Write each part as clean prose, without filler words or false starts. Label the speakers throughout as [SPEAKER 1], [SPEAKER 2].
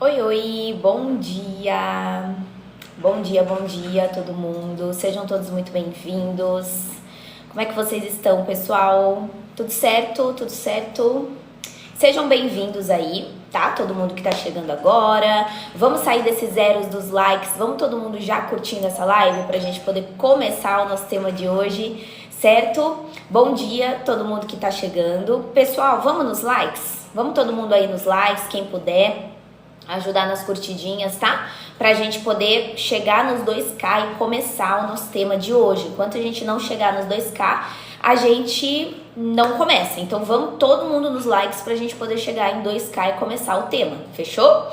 [SPEAKER 1] Oi, oi, bom dia! Bom dia todo mundo, sejam todos muito bem-vindos. Como é que vocês estão, pessoal? Tudo certo? Tudo certo? Sejam bem-vindos aí, tá? Todo mundo que tá chegando agora. Vamos sair desses zeros dos likes, vamos todo mundo já curtindo essa live pra gente poder começar o nosso tema de hoje, certo? Bom dia todo mundo que tá chegando. Pessoal, vamos nos likes? Vamos todo mundo aí nos likes, quem puder ajudar nas curtidinhas, tá? Pra gente poder chegar nos 2K e começar o nosso tema de hoje. Enquanto a gente não chegar nos 2K, a gente não começa. Então vamos todo mundo nos likes pra gente poder chegar em 2K e começar o tema, fechou?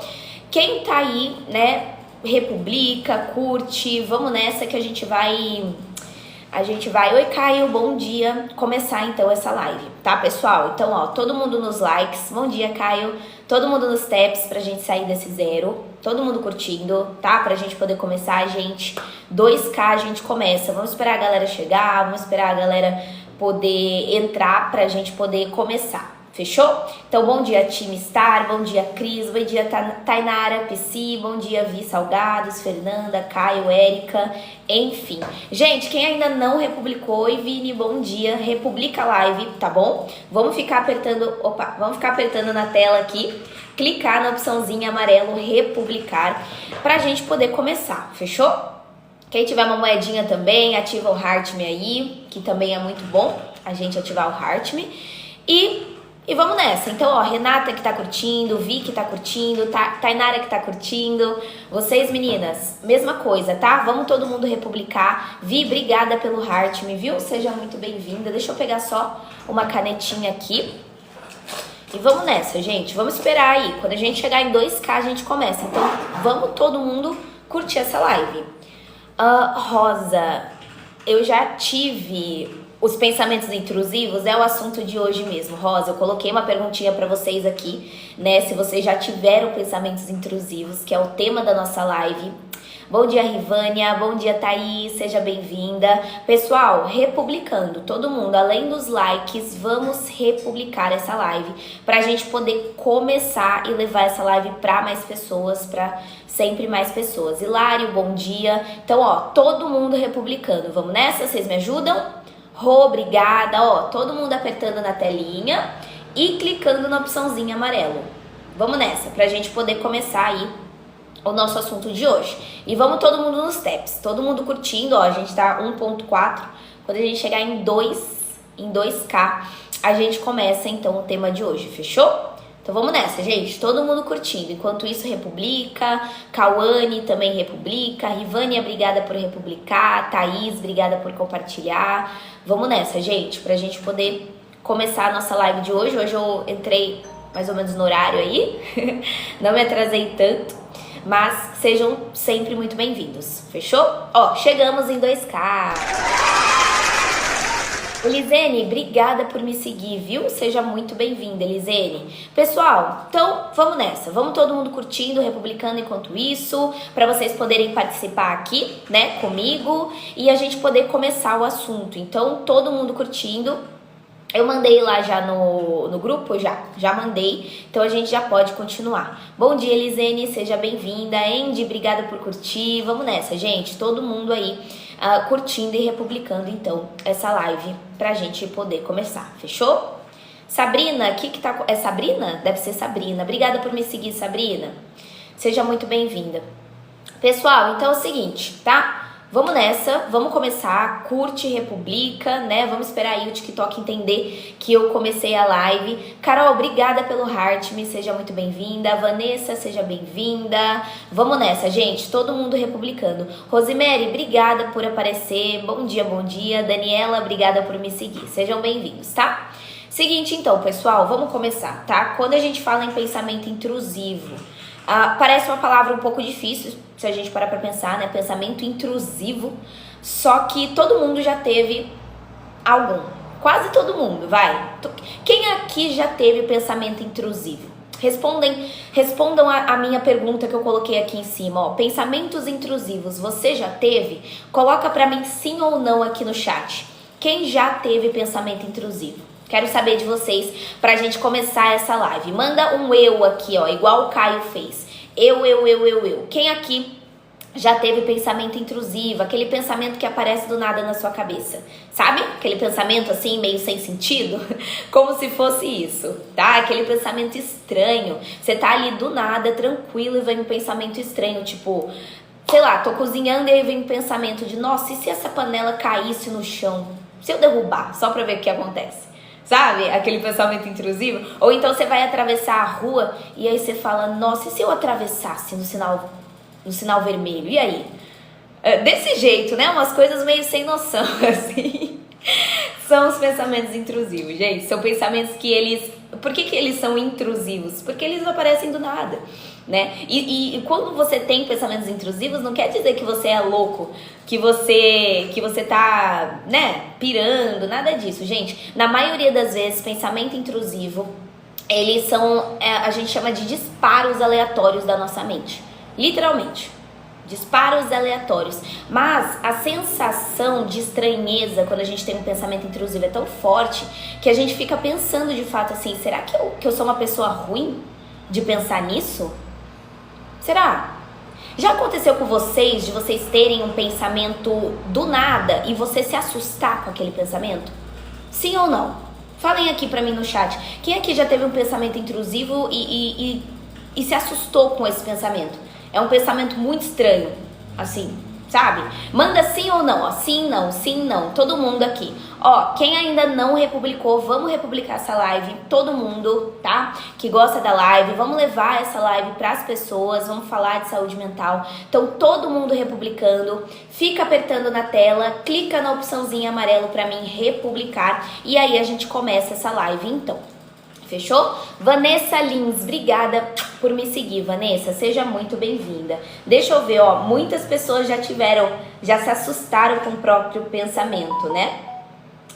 [SPEAKER 1] Quem tá aí, né, republica, curte, vamos nessa que a gente vai... Oi Caio, bom dia, começar então essa live, tá pessoal? Então ó, todo mundo nos likes, bom dia Caio, todo mundo nos taps pra gente sair desse zero, todo mundo curtindo, tá? Pra gente poder começar, gente, 2K a gente começa, vamos esperar a galera chegar, vamos esperar a galera poder entrar pra gente poder começar. Fechou? Então, bom dia, time Star, bom dia, Cris, bom dia, Tainara, Psi, bom dia, Vi Salgados, Fernanda, Caio, Érica, enfim. Gente, quem ainda não republicou, oi, Vini, bom dia, republica a live, tá bom? Vamos ficar apertando na tela aqui, clicar na opçãozinha amarelo, republicar, pra gente poder começar, fechou? Quem tiver uma moedinha também, ativa o Heart Me aí, que também é muito bom a gente ativar o Heart Me. E vamos nessa. Então, ó, Renata que tá curtindo, Vi que tá curtindo, Tainara que tá curtindo. Vocês, meninas, mesma coisa, tá? Vamos todo mundo republicar. Vi, obrigada pelo Heart Me, viu? Seja muito bem-vinda. Deixa eu pegar só uma canetinha aqui. E vamos nessa, gente. Vamos esperar aí. Quando a gente chegar em 2K, a gente começa. Então, vamos todo mundo curtir essa live. Rosa, eu já tive... Os pensamentos intrusivos é o assunto de hoje mesmo, Rosa. Eu coloquei uma perguntinha pra vocês aqui, né? Se vocês já tiveram pensamentos intrusivos, que é o tema da nossa live. Bom dia, Rivânia. Bom dia, Thaís. Seja bem-vinda. Pessoal, republicando, todo mundo, além dos likes, vamos republicar essa live pra gente poder começar e levar essa live pra mais pessoas, pra sempre mais pessoas. Hilário, bom dia. Então, ó, todo mundo republicando. Vamos nessa? Vocês me ajudam? Obrigada, ó, todo mundo apertando na telinha e clicando na opçãozinha amarelo. Vamos nessa, pra gente poder começar aí o nosso assunto de hoje. E vamos todo mundo nos taps, todo mundo curtindo, ó, a gente tá 1.4, quando a gente chegar em 2K, a gente começa então o tema de hoje, fechou? Então vamos nessa, gente, todo mundo curtindo. Enquanto isso, republica, Cauane também republica, Rivânia, obrigada por republicar, Thaís, obrigada por compartilhar. Vamos nessa, gente, pra gente poder começar a nossa live de hoje. Hoje eu entrei mais ou menos no horário aí, não me atrasei tanto, mas sejam sempre muito bem-vindos, fechou? Ó, chegamos em 2K. Elisene, obrigada por me seguir, viu? Seja muito bem-vinda, Elisene. Pessoal, então vamos nessa. Vamos todo mundo curtindo, republicando enquanto isso, para vocês poderem participar aqui, né, comigo e a gente poder começar o assunto. Então, todo mundo curtindo. Eu mandei lá já no grupo, já mandei, então a gente já pode continuar. Bom dia, Elisene, seja bem-vinda. Andy, obrigada por curtir. Vamos nessa, gente, todo mundo aí curtindo e republicando, então, essa live pra gente poder começar, fechou? Sabrina, que tá... É Sabrina? Deve ser Sabrina. Obrigada por me seguir, Sabrina. Seja muito bem-vinda. Pessoal, então é o seguinte, tá? Vamos nessa, vamos começar, curte, republica, né? Vamos esperar aí o TikTok entender que eu comecei a live. Carol, obrigada pelo Heart Me, seja muito bem-vinda. Vanessa, seja bem-vinda. Vamos nessa, gente, todo mundo republicando. Rosemary, obrigada por aparecer. Bom dia, bom dia. Daniela, obrigada por me seguir. Sejam bem-vindos, tá? Seguinte, então, pessoal, vamos começar, tá? Quando a gente fala em pensamento intrusivo, parece uma palavra um pouco difícil, se a gente parar pra pensar, né? Pensamento intrusivo. Só que todo mundo já teve algum. Quase todo mundo, vai. Quem aqui já teve pensamento intrusivo? Respondam a minha pergunta que eu coloquei aqui em cima, ó. Pensamentos intrusivos, você já teve? Coloca pra mim sim ou não aqui no chat. Quem já teve pensamento intrusivo? Quero saber de vocês pra gente começar essa live. Manda um eu aqui, ó, igual o Caio fez. Eu. Quem aqui já teve pensamento intrusivo, aquele pensamento que aparece do nada na sua cabeça? Sabe? Aquele pensamento assim, meio sem sentido? Como se fosse isso, tá? Aquele pensamento estranho. Você tá ali do nada, tranquilo, e vem um pensamento estranho, tipo, sei lá, tô cozinhando e aí vem um pensamento de, nossa, e se essa panela caísse no chão? Se eu derrubar, só pra ver o que acontece? Sabe? Aquele pensamento intrusivo. Ou então você vai atravessar a rua e aí você fala, nossa, e se eu atravessasse no sinal vermelho? E aí? Desse jeito, né? Umas coisas meio sem noção, assim. São os pensamentos intrusivos, gente. São pensamentos que eles... Por que eles são intrusivos? Porque eles não aparecem do nada, né? E quando você tem pensamentos intrusivos, não quer dizer que você é louco, que você tá, né, pirando, nada disso, gente. Na maioria das vezes, pensamento intrusivo, eles são, a gente chama de disparos aleatórios da nossa mente. Literalmente. Disparos aleatórios. Mas a sensação de estranheza quando a gente tem um pensamento intrusivo é tão forte que a gente fica pensando de fato assim, será que eu sou uma pessoa ruim de pensar nisso? Será? Já aconteceu com vocês de vocês terem um pensamento do nada e você se assustar com aquele pensamento? Sim ou não? Falem aqui pra mim no chat. Quem aqui já teve um pensamento intrusivo e se assustou com esse pensamento? É um pensamento muito estranho, assim, sabe? Manda sim ou não, ó, sim, não, todo mundo aqui. Ó, quem ainda não republicou, vamos republicar essa live, todo mundo, tá? Que gosta da live, vamos levar essa live pras pessoas, vamos falar de saúde mental. Então, todo mundo republicando, fica apertando na tela, clica na opçãozinha amarelo pra mim, republicar, e aí a gente começa essa live, então. Fechou? Vanessa Lins, obrigada por me seguir, Vanessa, seja muito bem-vinda. Deixa eu ver, ó, muitas pessoas já se assustaram com o próprio pensamento, né?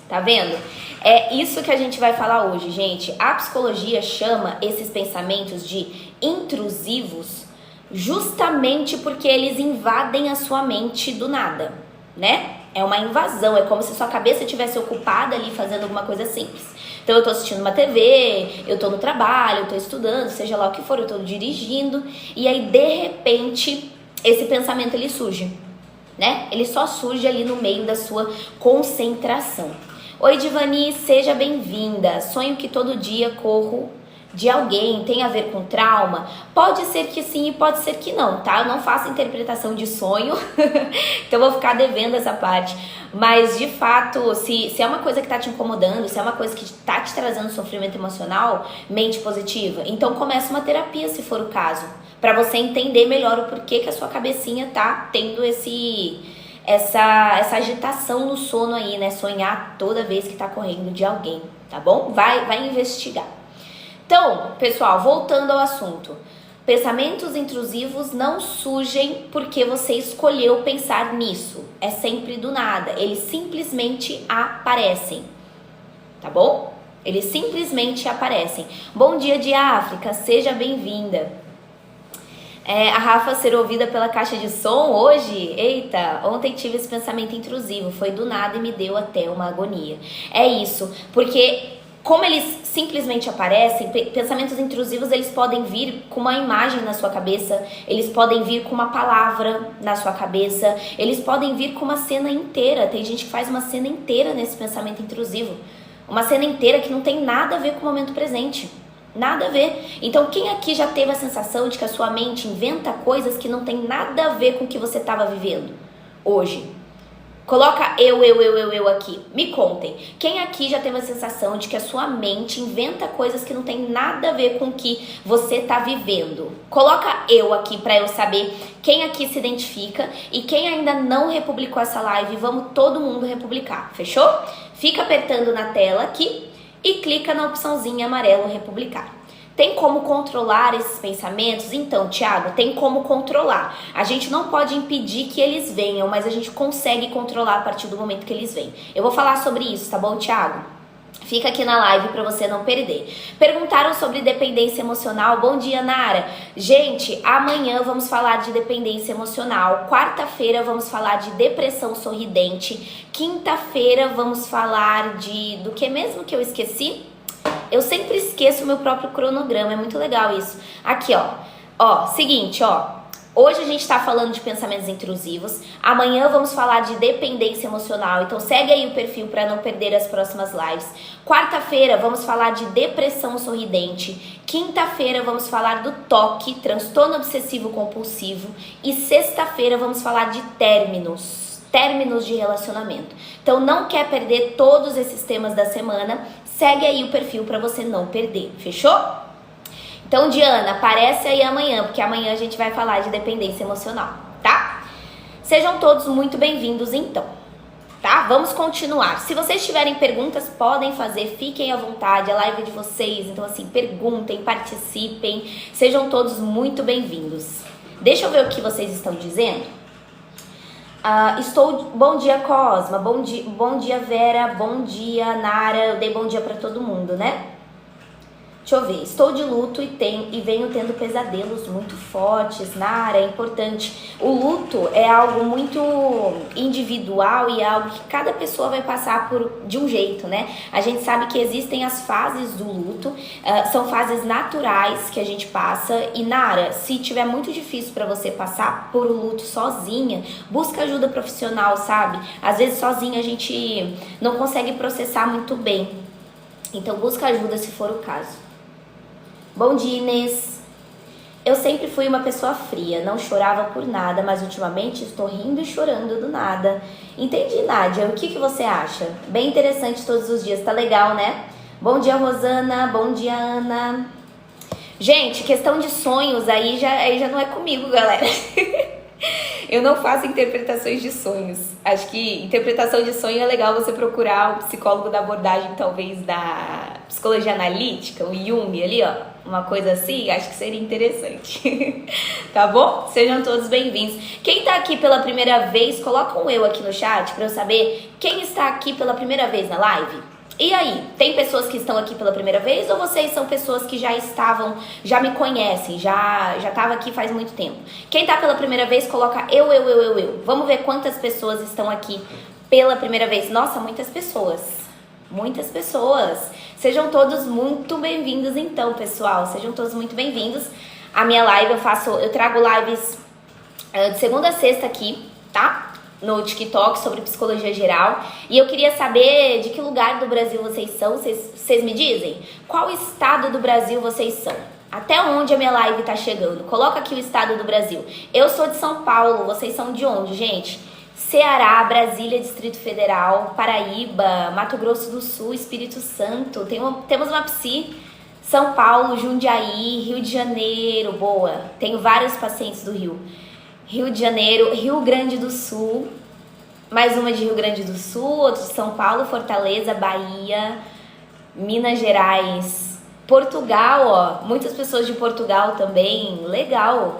[SPEAKER 1] Tá vendo? É isso que a gente vai falar hoje, gente. A psicologia chama esses pensamentos de intrusivos justamente porque eles invadem a sua mente do nada, né? É uma invasão, é como se sua cabeça estivesse ocupada ali fazendo alguma coisa simples. Então eu tô assistindo uma TV, eu tô no trabalho, eu tô estudando, seja lá o que for, eu tô dirigindo, e aí de repente esse pensamento ele surge, né? Ele só surge ali no meio da sua concentração. Oi Divani, seja bem-vinda. Sonho que todo dia corro de alguém, tem a ver com trauma? Pode ser que sim e pode ser que não, tá? Eu não faço interpretação de sonho, então eu vou ficar devendo essa parte. Mas, de fato, se é uma coisa que tá te incomodando, se é uma coisa que tá te trazendo sofrimento emocional, mente positiva, então começa uma terapia, se for o caso, pra você entender melhor o porquê que a sua cabecinha tá tendo essa agitação no sono aí, né? Sonhar toda vez que tá correndo de alguém, tá bom? Vai investigar. Então, pessoal, voltando ao assunto. Pensamentos intrusivos não surgem porque você escolheu pensar nisso. É sempre do nada. Eles simplesmente aparecem. Tá bom? Eles simplesmente aparecem. Bom dia de África, seja bem-vinda. A Rafa ser ouvida pela caixa de som hoje? Eita, ontem tive esse pensamento intrusivo. Foi do nada e me deu até uma agonia. É isso, porque... Como eles simplesmente aparecem, pensamentos intrusivos, eles podem vir com uma imagem na sua cabeça, eles podem vir com uma palavra na sua cabeça, eles podem vir com uma cena inteira. Tem gente que faz uma cena inteira nesse pensamento intrusivo. Uma cena inteira que não tem nada a ver com o momento presente. Nada a ver. Então, quem aqui já teve a sensação de que a sua mente inventa coisas que não tem nada a ver com o que você estava vivendo hoje? Coloca eu aqui. Me contem. Quem aqui já teve a sensação de que a sua mente inventa coisas que não tem nada a ver com o que você tá vivendo? Coloca eu aqui pra eu saber quem aqui se identifica e quem ainda não republicou essa live, vamos todo mundo republicar. Fechou? Fica apertando na tela aqui e clica na opçãozinha amarelo republicar. Tem como controlar esses pensamentos? Então, Thiago, tem como controlar. A gente não pode impedir que eles venham, mas a gente consegue controlar a partir do momento que eles vêm. Eu vou falar sobre isso, tá bom, Thiago? Fica aqui na live pra você não perder. Perguntaram sobre dependência emocional. Bom dia, Nara. Gente, amanhã vamos falar de dependência emocional. Quarta-feira vamos falar de depressão sorridente. Quinta-feira vamos falar do que mesmo que eu esqueci? Eu sempre esqueço o meu próprio cronograma, é muito legal isso. Aqui, ó. Ó, seguinte, ó. Hoje a gente tá falando de pensamentos intrusivos. Amanhã vamos falar de dependência emocional. Então segue aí o perfil para não perder as próximas lives. Quarta-feira vamos falar de depressão sorridente. Quinta-feira vamos falar do toque, transtorno obsessivo compulsivo. E sexta-feira vamos falar de términos de relacionamento. Então não quer perder todos esses temas da semana? Segue aí o perfil para você não perder. Fechou? Então, Diana, aparece aí amanhã, porque amanhã a gente vai falar de dependência emocional, tá? Sejam todos muito bem-vindos, então, tá? Vamos continuar. Se vocês tiverem perguntas, podem fazer, fiquem à vontade, a live é de vocês. Então, assim, perguntem, participem, sejam todos muito bem-vindos. Deixa eu ver o que vocês estão dizendo. Bom dia, Cosma, bom dia, Vera, bom dia, Nara. Eu dei bom dia pra todo mundo, né? Deixa eu ver, estou de luto e venho tendo pesadelos muito fortes. Nara, é importante. O luto é algo muito individual e é algo que cada pessoa vai passar de um jeito, né? A gente sabe que existem as fases do luto, são fases naturais que a gente passa. E Nara, se tiver muito difícil para você passar por um luto sozinha, busca ajuda profissional, sabe? Às vezes sozinha a gente não consegue processar muito bem. Então busca ajuda se for o caso. Bom dia, Inês. Eu sempre fui uma pessoa fria, não chorava por nada, mas ultimamente estou rindo e chorando do nada. Entendi, Nádia. O que você acha? Bem interessante todos os dias, tá legal, né? Bom dia, Rosana. Bom dia, Ana. Gente, questão de sonhos aí já não é comigo, galera. Eu não faço interpretações de sonhos. Acho que interpretação de sonho é legal você procurar o psicólogo da abordagem, talvez da psicologia analítica, o Jung ali, ó. Uma coisa assim, acho que seria interessante. Tá bom? Sejam todos bem-vindos. Quem tá aqui pela primeira vez, coloca um eu aqui no chat pra eu saber quem está aqui pela primeira vez na live. E aí, tem pessoas que estão aqui pela primeira vez ou vocês são pessoas que já me conhecem, já tava aqui faz muito tempo? Quem tá pela primeira vez, coloca eu. Vamos ver quantas pessoas estão aqui pela primeira vez. Nossa, muitas pessoas. Muitas pessoas. Sejam todos muito bem-vindos então, pessoal. Sejam todos muito bem-vindos. A minha live eu trago lives de segunda a sexta aqui, tá? No TikTok sobre psicologia geral. E eu queria saber de que lugar do Brasil vocês são. Vocês me dizem? Qual estado do Brasil vocês são? Até onde a minha live tá chegando? Coloca aqui o estado do Brasil. Eu sou de São Paulo. Vocês são de onde, gente? Ceará, Brasília, Distrito Federal, Paraíba, Mato Grosso do Sul, Espírito Santo. Temos uma psi. São Paulo, Jundiaí, Rio de Janeiro. Boa. Tenho vários pacientes do Rio. Rio de Janeiro, Rio Grande do Sul, mais uma de Rio Grande do Sul, outra de São Paulo, Fortaleza, Bahia, Minas Gerais, Portugal, ó, muitas pessoas de Portugal também, legal.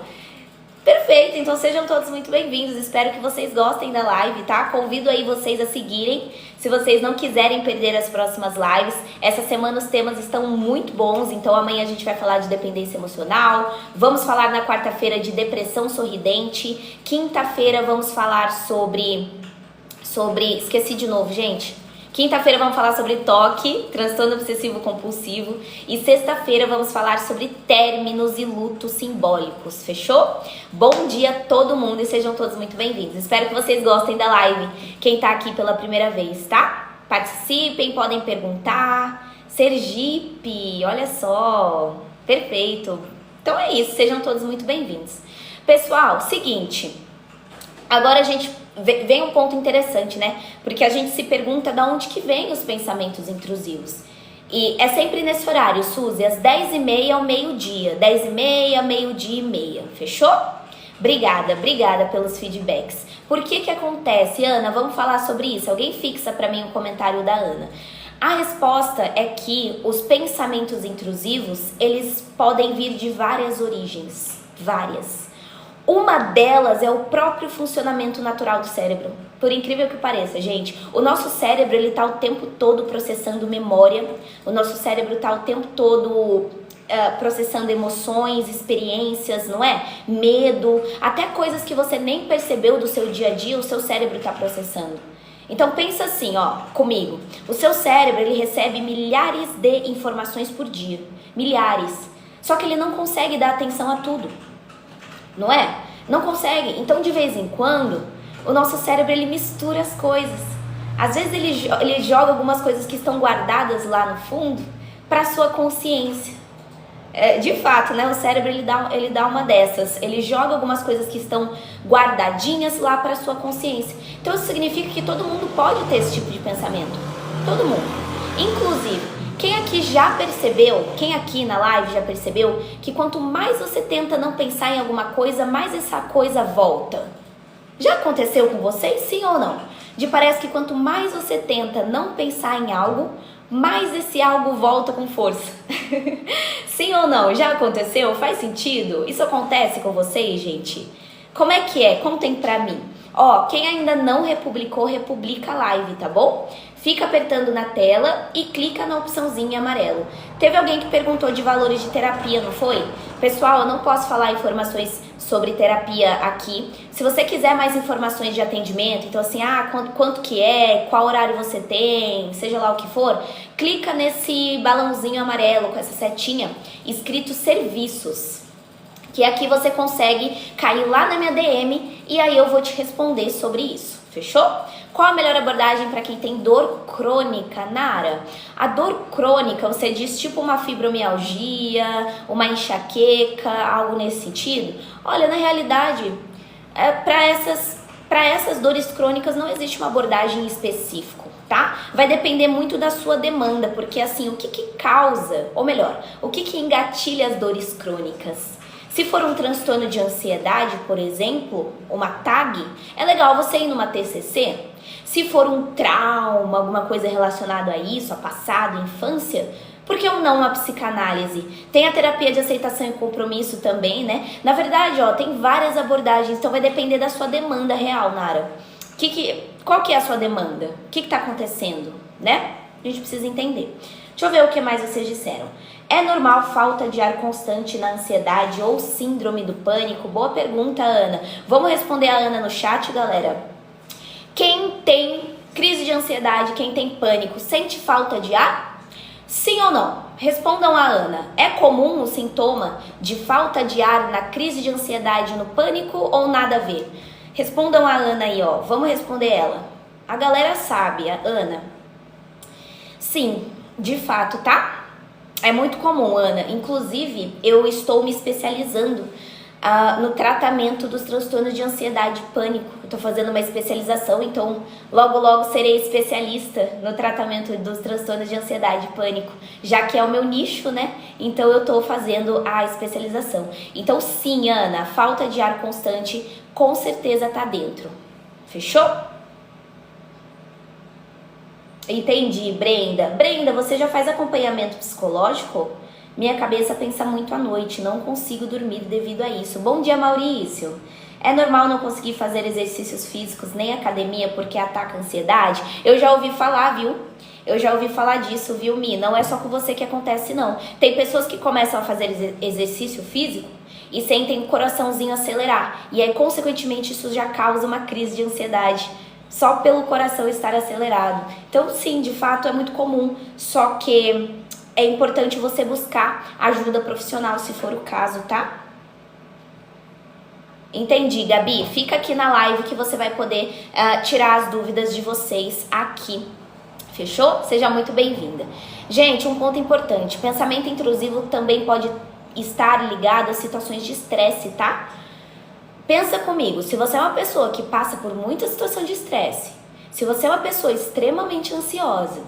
[SPEAKER 1] Perfeito, então sejam todos muito bem-vindos, espero que vocês gostem da live, tá? Convido aí vocês a seguirem, se vocês não quiserem perder as próximas lives. Essa semana os temas estão muito bons, então amanhã a gente vai falar de dependência emocional, vamos falar na quarta-feira de depressão sorridente, quinta-feira vamos falar sobre... Esqueci de novo, gente. Quinta-feira vamos falar sobre toque, transtorno obsessivo compulsivo. E sexta-feira vamos falar sobre términos e lutos simbólicos, fechou? Bom dia a todo mundo e sejam todos muito bem-vindos. Espero que vocês gostem da live, quem tá aqui pela primeira vez, tá? Participem, podem perguntar. Sergipe, olha só, perfeito. Então é isso, sejam todos muito bem-vindos. Pessoal, seguinte, agora a gente... Vem um ponto interessante, né? Porque a gente se pergunta de onde que vem os pensamentos intrusivos. E é sempre nesse horário, Suzy, às 10h30 ao meio-dia. 10h30, meio-dia e meia. Fechou? Obrigada pelos feedbacks. Por que acontece, Ana? Vamos falar sobre isso. Alguém fixa pra mim o comentário da Ana. A resposta é que os pensamentos intrusivos, eles podem vir de várias origens. Várias. Uma delas é o próprio funcionamento natural do cérebro. Por incrível que pareça, gente, o nosso cérebro, ele tá o tempo todo processando memória, o nosso cérebro tá o tempo todo processando emoções, experiências, não é? Medo, até coisas que você nem percebeu do seu dia a dia, o seu cérebro tá processando. Então pensa assim, ó, comigo. O seu cérebro, ele recebe milhares de informações por dia. Milhares. Só que ele não consegue dar atenção a tudo. não é? Não consegue. Então, de vez em quando, o nosso cérebro, ele mistura as coisas. Às vezes, ele joga algumas coisas que estão guardadas lá no fundo para a sua consciência. De fato, né? O cérebro, ele dá uma dessas. Ele joga algumas coisas que estão guardadinhas lá para a sua consciência. Então, isso significa que todo mundo pode ter esse tipo de pensamento. Todo mundo. Inclusive, quem aqui na live já percebeu que quanto mais você tenta não pensar em alguma coisa, mais essa coisa volta? Já aconteceu com vocês, sim ou não? Parece que quanto mais você tenta não pensar em algo, mais esse algo volta com força. Sim ou não? Já aconteceu? Faz sentido? Isso acontece com vocês, gente? Como é que é? Contem pra mim. Ó, quem ainda não republicou, republica a live, tá bom? Fica apertando na tela e clica na opçãozinha amarelo. Teve alguém que perguntou de valores de terapia, não foi? Pessoal, eu não posso falar informações sobre terapia aqui. Se você quiser mais informações de atendimento, então assim, quanto que é, qual horário você tem, seja lá o que for, clica nesse balãozinho amarelo com essa setinha escrito serviços. Que aqui você consegue cair lá na minha DM e aí eu vou te responder sobre isso. Fechou? Qual a melhor abordagem para quem tem dor crônica, Nara? A dor crônica, você diz tipo uma fibromialgia, uma enxaqueca, algo nesse sentido? Olha, na realidade, para essas dores crônicas não existe uma abordagem específica, tá? Vai depender muito da sua demanda, porque assim, o que causa, ou melhor, o que engatilha as dores crônicas? Se for um transtorno de ansiedade, por exemplo, uma TAG, é legal você ir numa TCC. Se for um trauma, alguma coisa relacionada a isso, a passado, a infância, por que não uma psicanálise? Tem a terapia de aceitação e compromisso também, né? Na verdade, ó, tem várias abordagens, então vai depender da sua demanda real, Nara. Qual que é a sua demanda? O que está acontecendo, né? A gente precisa entender. Deixa eu ver o que mais vocês disseram. É normal falta de ar constante na ansiedade ou síndrome do pânico? Boa pergunta, Ana. Vamos responder a Ana no chat, galera. Quem tem crise de ansiedade, quem tem pânico, sente falta de ar? Sim ou não? Respondam a Ana. É comum o sintoma de falta de ar na crise de ansiedade, no pânico ou nada a ver? Respondam a Ana aí, ó. Vamos responder ela. A galera sabe, a Ana. Sim, de fato, tá? É muito comum, Ana. Inclusive, eu estou me especializando no tratamento dos transtornos de ansiedade e pânico. Estou fazendo uma especialização, então logo, logo serei especialista no tratamento dos transtornos de ansiedade e pânico, já que é o meu nicho, né? Então eu estou fazendo a especialização. Então sim, Ana, a falta de ar constante com certeza está dentro. Fechou? Entendi, Brenda. Brenda, você já faz acompanhamento psicológico? Minha cabeça pensa muito à noite, não consigo dormir devido a isso. Bom dia, Maurício. É normal não conseguir fazer exercícios físicos nem academia porque ataca a ansiedade? Eu já ouvi falar, viu? Eu já ouvi falar disso, viu, Mi? Não é só com você que acontece, não. Tem pessoas que começam a fazer exercício físico e sentem o coraçãozinho acelerar. E aí, consequentemente, isso já causa uma crise de ansiedade. Só pelo coração estar acelerado. Então, sim, de fato é muito comum, só que é importante você buscar ajuda profissional se for o caso, tá? Entendi, Gabi. Fica aqui na live que você vai poder tirar as dúvidas de vocês aqui. Fechou? Seja muito bem-vinda. Gente, um ponto importante. Pensamento intrusivo também pode estar ligado a situações de estresse, tá? Pensa comigo, se você é uma pessoa que passa por muita situação de estresse, se você é uma pessoa extremamente ansiosa,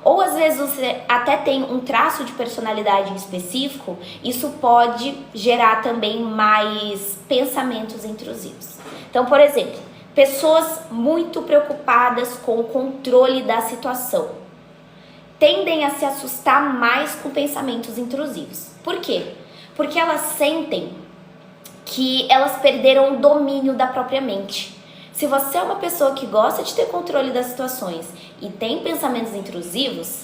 [SPEAKER 1] ou às vezes você até tem um traço de personalidade em específico, isso pode gerar também mais pensamentos intrusivos. Então, por exemplo, pessoas muito preocupadas com o controle da situação tendem a se assustar mais com pensamentos intrusivos. Por quê? Porque elas sentem que elas perderam o domínio da própria mente. Se você é uma pessoa que gosta de ter controle das situações e tem pensamentos intrusivos,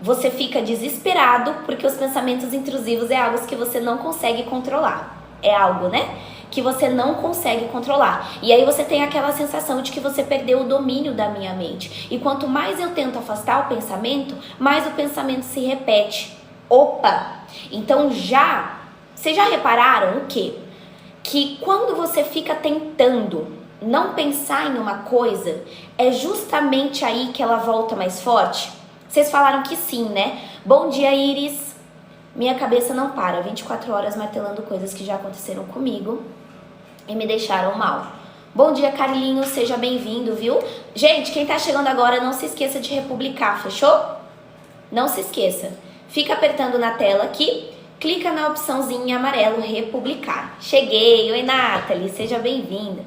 [SPEAKER 1] você fica desesperado porque os pensamentos intrusivos é algo que você não consegue controlar. É algo, né? Que você não consegue controlar. E aí você tem aquela sensação de que você perdeu o domínio da minha mente. E quanto mais eu tento afastar o pensamento, mais o pensamento se repete. Opa! Então vocês já repararam o quê? que quando você fica tentando não pensar em uma coisa, é justamente aí que ela volta mais forte? Vocês falaram que sim, né? Bom dia, Iris. Minha cabeça não para, 24 horas martelando coisas que já aconteceram comigo e me deixaram mal. Bom dia, Carlinhos, seja bem-vindo, viu? Gente, quem tá chegando agora, não se esqueça de republicar, fechou? Não se esqueça. Fica apertando na tela aqui, clica na opçãozinha em amarelo, republicar. Cheguei, oi Nathalie, seja bem-vinda.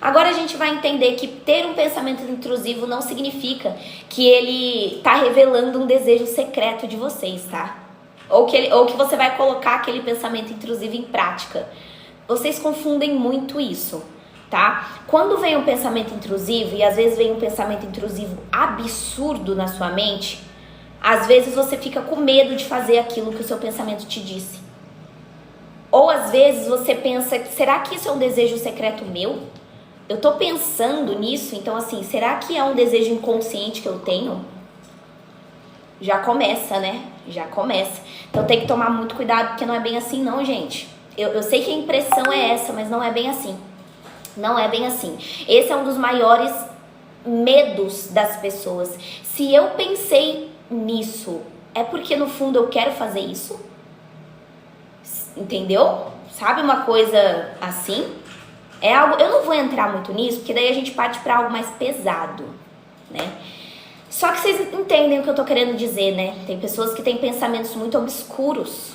[SPEAKER 1] Agora a gente vai entender que ter um pensamento intrusivo não significa que ele tá revelando um desejo secreto de vocês, tá? Ou que você vai colocar aquele pensamento intrusivo em prática. Vocês confundem muito isso, tá? Quando vem um pensamento intrusivo, e às vezes vem um pensamento intrusivo absurdo na sua mente, às vezes você fica com medo de fazer aquilo que o seu pensamento te disse. Ou às vezes você pensa, será que isso é um desejo secreto meu? Eu tô pensando nisso, então assim, será que é um desejo inconsciente que eu tenho? Já começa, né? Já começa. Então tem que tomar muito cuidado, porque não é bem assim não, gente. Eu sei que a impressão é essa, mas não é bem assim. Não é bem assim. Esse é um dos maiores medos das pessoas. Se eu pensei nisso, é porque no fundo eu quero fazer isso? Entendeu? Sabe uma coisa assim? É algo, eu não vou entrar muito nisso, porque daí a gente parte para algo mais pesado, né? Só que vocês entendem o que eu tô querendo dizer, né? Tem pessoas que têm pensamentos muito obscuros,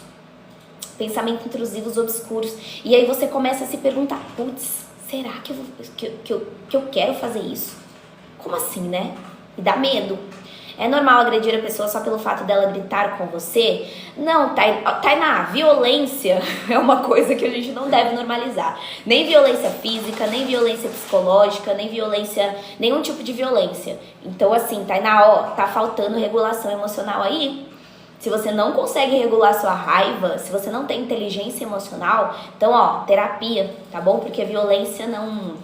[SPEAKER 1] pensamentos intrusivos obscuros, e aí você começa a se perguntar, putz, será que eu quero fazer isso? Como assim, né? E dá medo. É normal agredir a pessoa só pelo fato dela gritar com você? Não, Tainá, violência é uma coisa que a gente não deve normalizar. Nem violência física, nem violência psicológica, nem violência, nenhum tipo de violência. Então assim, Tainá, ó, tá faltando regulação emocional aí. Se você não consegue regular sua raiva, se você não tem inteligência emocional, então ó, terapia, tá bom? Porque a violência não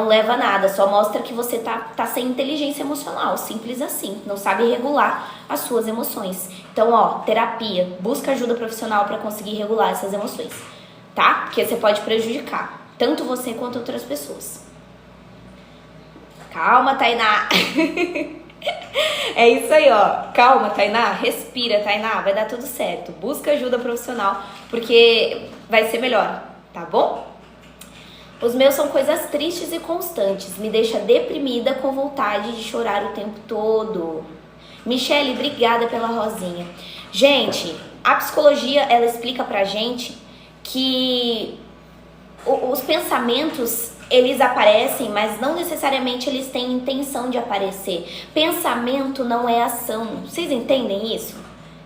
[SPEAKER 1] leva a nada, só mostra que você tá sem inteligência emocional, simples assim, não sabe regular as suas emoções. Então, ó, terapia, busca ajuda profissional para conseguir regular essas emoções, tá? Porque você pode prejudicar tanto você quanto outras pessoas. Calma, Tainá. É isso aí, ó. Calma, Tainá, respira, Tainá, vai dar tudo certo. Busca ajuda profissional, porque vai ser melhor, tá bom? Os meus são coisas tristes e constantes. Me deixa deprimida com vontade de chorar o tempo todo. Michele, obrigada pela rosinha. Gente, a psicologia, ela explica pra gente que os pensamentos, eles aparecem, mas não necessariamente eles têm intenção de aparecer. Pensamento não é ação. Vocês entendem isso?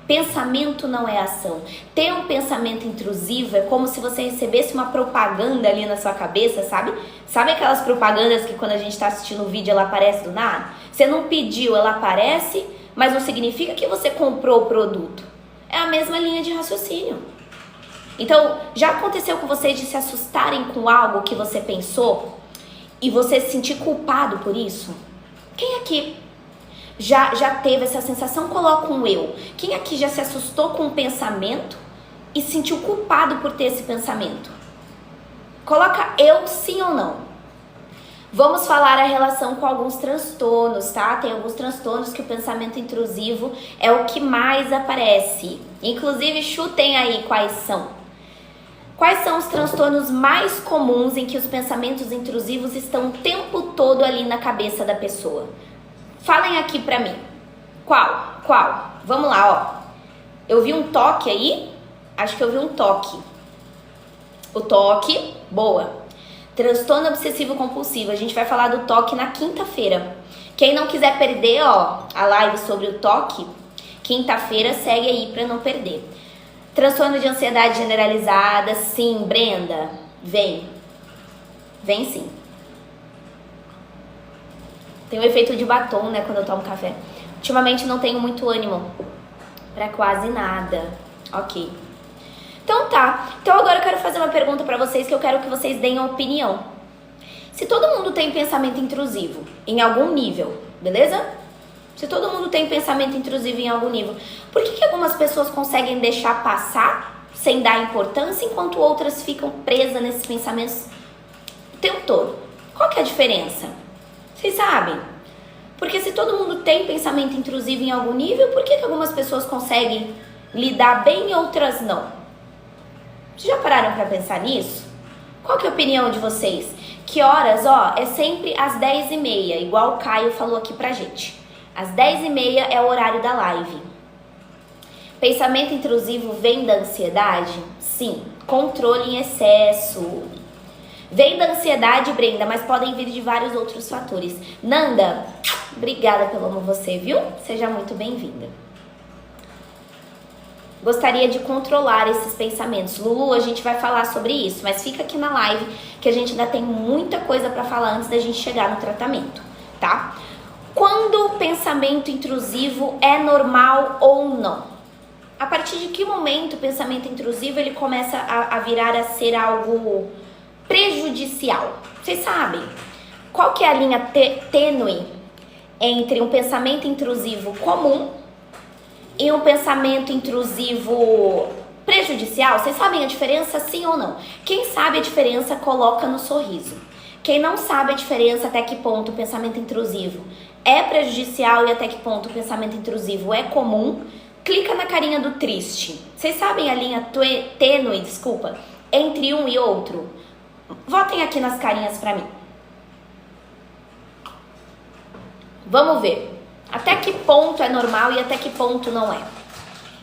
[SPEAKER 1] Pensamento não é ação. Ter um pensamento intrusivo é como se você recebesse uma propaganda ali na sua cabeça, sabe? Sabe aquelas propagandas que quando a gente está assistindo o vídeo ela aparece do nada? Você não pediu, ela aparece, mas não significa que você comprou o produto. É a mesma linha de raciocínio. Então, já aconteceu com vocês de se assustarem com algo que você pensou e você se sentir culpado por isso? Quem aqui já teve essa sensação? Coloca um eu. Quem aqui já se assustou com um pensamento e se sentiu culpado por ter esse pensamento? Coloca eu, sim ou não. Vamos falar a relação com alguns transtornos, tá? Tem alguns transtornos que o pensamento intrusivo é o que mais aparece. Inclusive, chutem aí quais são. Quais são os transtornos mais comuns em que os pensamentos intrusivos estão o tempo todo ali na cabeça da pessoa? Falem aqui pra mim. Qual? Vamos lá, ó. Eu vi um toque aí? Acho que eu vi um toque. O toque, boa. Transtorno obsessivo compulsivo. A gente vai falar do toque na quinta-feira. Quem não quiser perder, ó, a live sobre o toque, quinta-feira segue aí pra não perder. Transtorno de ansiedade generalizada, sim, Brenda. Vem sim. Tem o efeito de batom, né, quando eu tomo café. Ultimamente não tenho muito ânimo pra quase nada. Ok. Então tá. Então agora eu quero fazer uma pergunta pra vocês, que eu quero que vocês deem a opinião. Se todo mundo tem pensamento intrusivo em algum nível, beleza? Se todo mundo tem pensamento intrusivo em algum nível, por que algumas pessoas conseguem deixar passar sem dar importância, enquanto outras ficam presas nesses pensamentos o tempo todo. Qual que é a diferença? Vocês sabem? Porque se todo mundo tem pensamento intrusivo em algum nível, por que algumas pessoas conseguem lidar bem e outras não? Vocês já pararam para pensar nisso? Qual que é a opinião de vocês? Que horas, é sempre às 10h30, igual o Caio falou aqui pra gente. Às 10h30 é o horário da live. Pensamento intrusivo vem da ansiedade? Sim. Controle em excesso. Vem da ansiedade, Brenda, mas podem vir de vários outros fatores. Nanda, obrigada pelo amor você, viu? Seja muito bem-vinda. Gostaria de controlar esses pensamentos. Lulu, a gente vai falar sobre isso, mas fica aqui na live que a gente ainda tem muita coisa para falar antes da gente chegar no tratamento, tá? Quando o pensamento intrusivo é normal ou não? A partir de que momento o pensamento intrusivo ele começa a virar a ser algo prejudicial? Vocês sabem qual que é a linha tênue entre um pensamento intrusivo comum e um pensamento intrusivo prejudicial? Vocês sabem a diferença, sim ou não? Quem sabe a diferença, coloca no sorriso. Quem não sabe a diferença, até que ponto o pensamento intrusivo é prejudicial e até que ponto o pensamento intrusivo é comum, clica na carinha do triste. Vocês sabem a linha tênue, entre um e outro? Votem aqui nas carinhas pra mim. Vamos ver. Até que ponto é normal e até que ponto não é.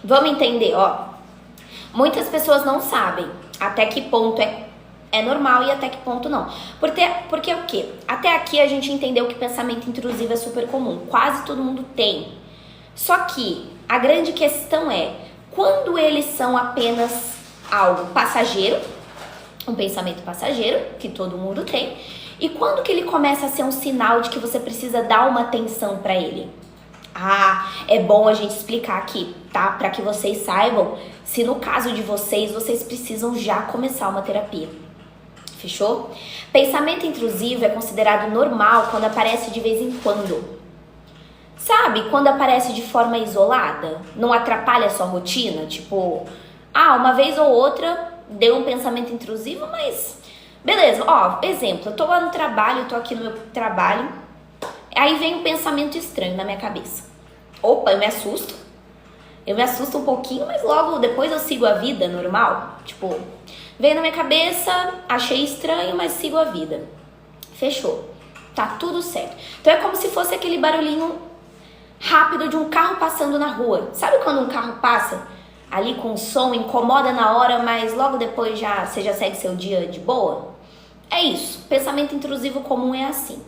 [SPEAKER 1] Vamos entender, Muitas pessoas não sabem até que ponto é normal e até que ponto não. Porque o quê? Até aqui a gente entendeu que pensamento intrusivo é super comum. Quase todo mundo tem. Só que a grande questão é quando eles são apenas algo passageiro, um pensamento passageiro, que todo mundo tem, e quando que ele começa a ser um sinal de que você precisa dar uma atenção para ele? É bom a gente explicar aqui, tá? Para que vocês saibam se no caso de vocês precisam já começar uma terapia. Fechou? Pensamento intrusivo é considerado normal quando aparece de vez em quando. Sabe? Quando aparece de forma isolada, não atrapalha a sua rotina, tipo, uma vez ou outra deu um pensamento intrusivo, mas beleza, exemplo, eu tô lá no trabalho, tô aqui no meu trabalho, aí vem um pensamento estranho na minha cabeça. Opa, eu me assusto um pouquinho, mas logo depois eu sigo a vida normal, tipo, veio na minha cabeça, achei estranho, mas sigo a vida. Fechou, tá tudo certo. Então é como se fosse aquele barulhinho rápido de um carro passando na rua. Sabe quando um carro passa ali com som, incomoda na hora, mas logo depois você já segue seu dia de boa? É isso. Pensamento intrusivo comum é assim.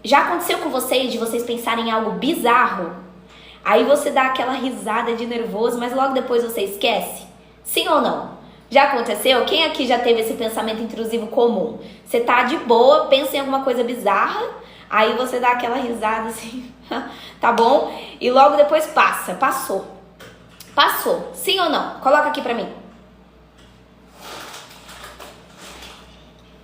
[SPEAKER 1] Já aconteceu com vocês de vocês pensarem em algo bizarro? Aí você dá aquela risada de nervoso, mas logo depois você esquece? Sim ou não? Já aconteceu? Quem aqui já teve esse pensamento intrusivo comum? Você tá de boa, pensa em alguma coisa bizarra, aí você dá aquela risada assim, tá bom? E logo depois passou. Sim ou não? Coloca aqui pra mim.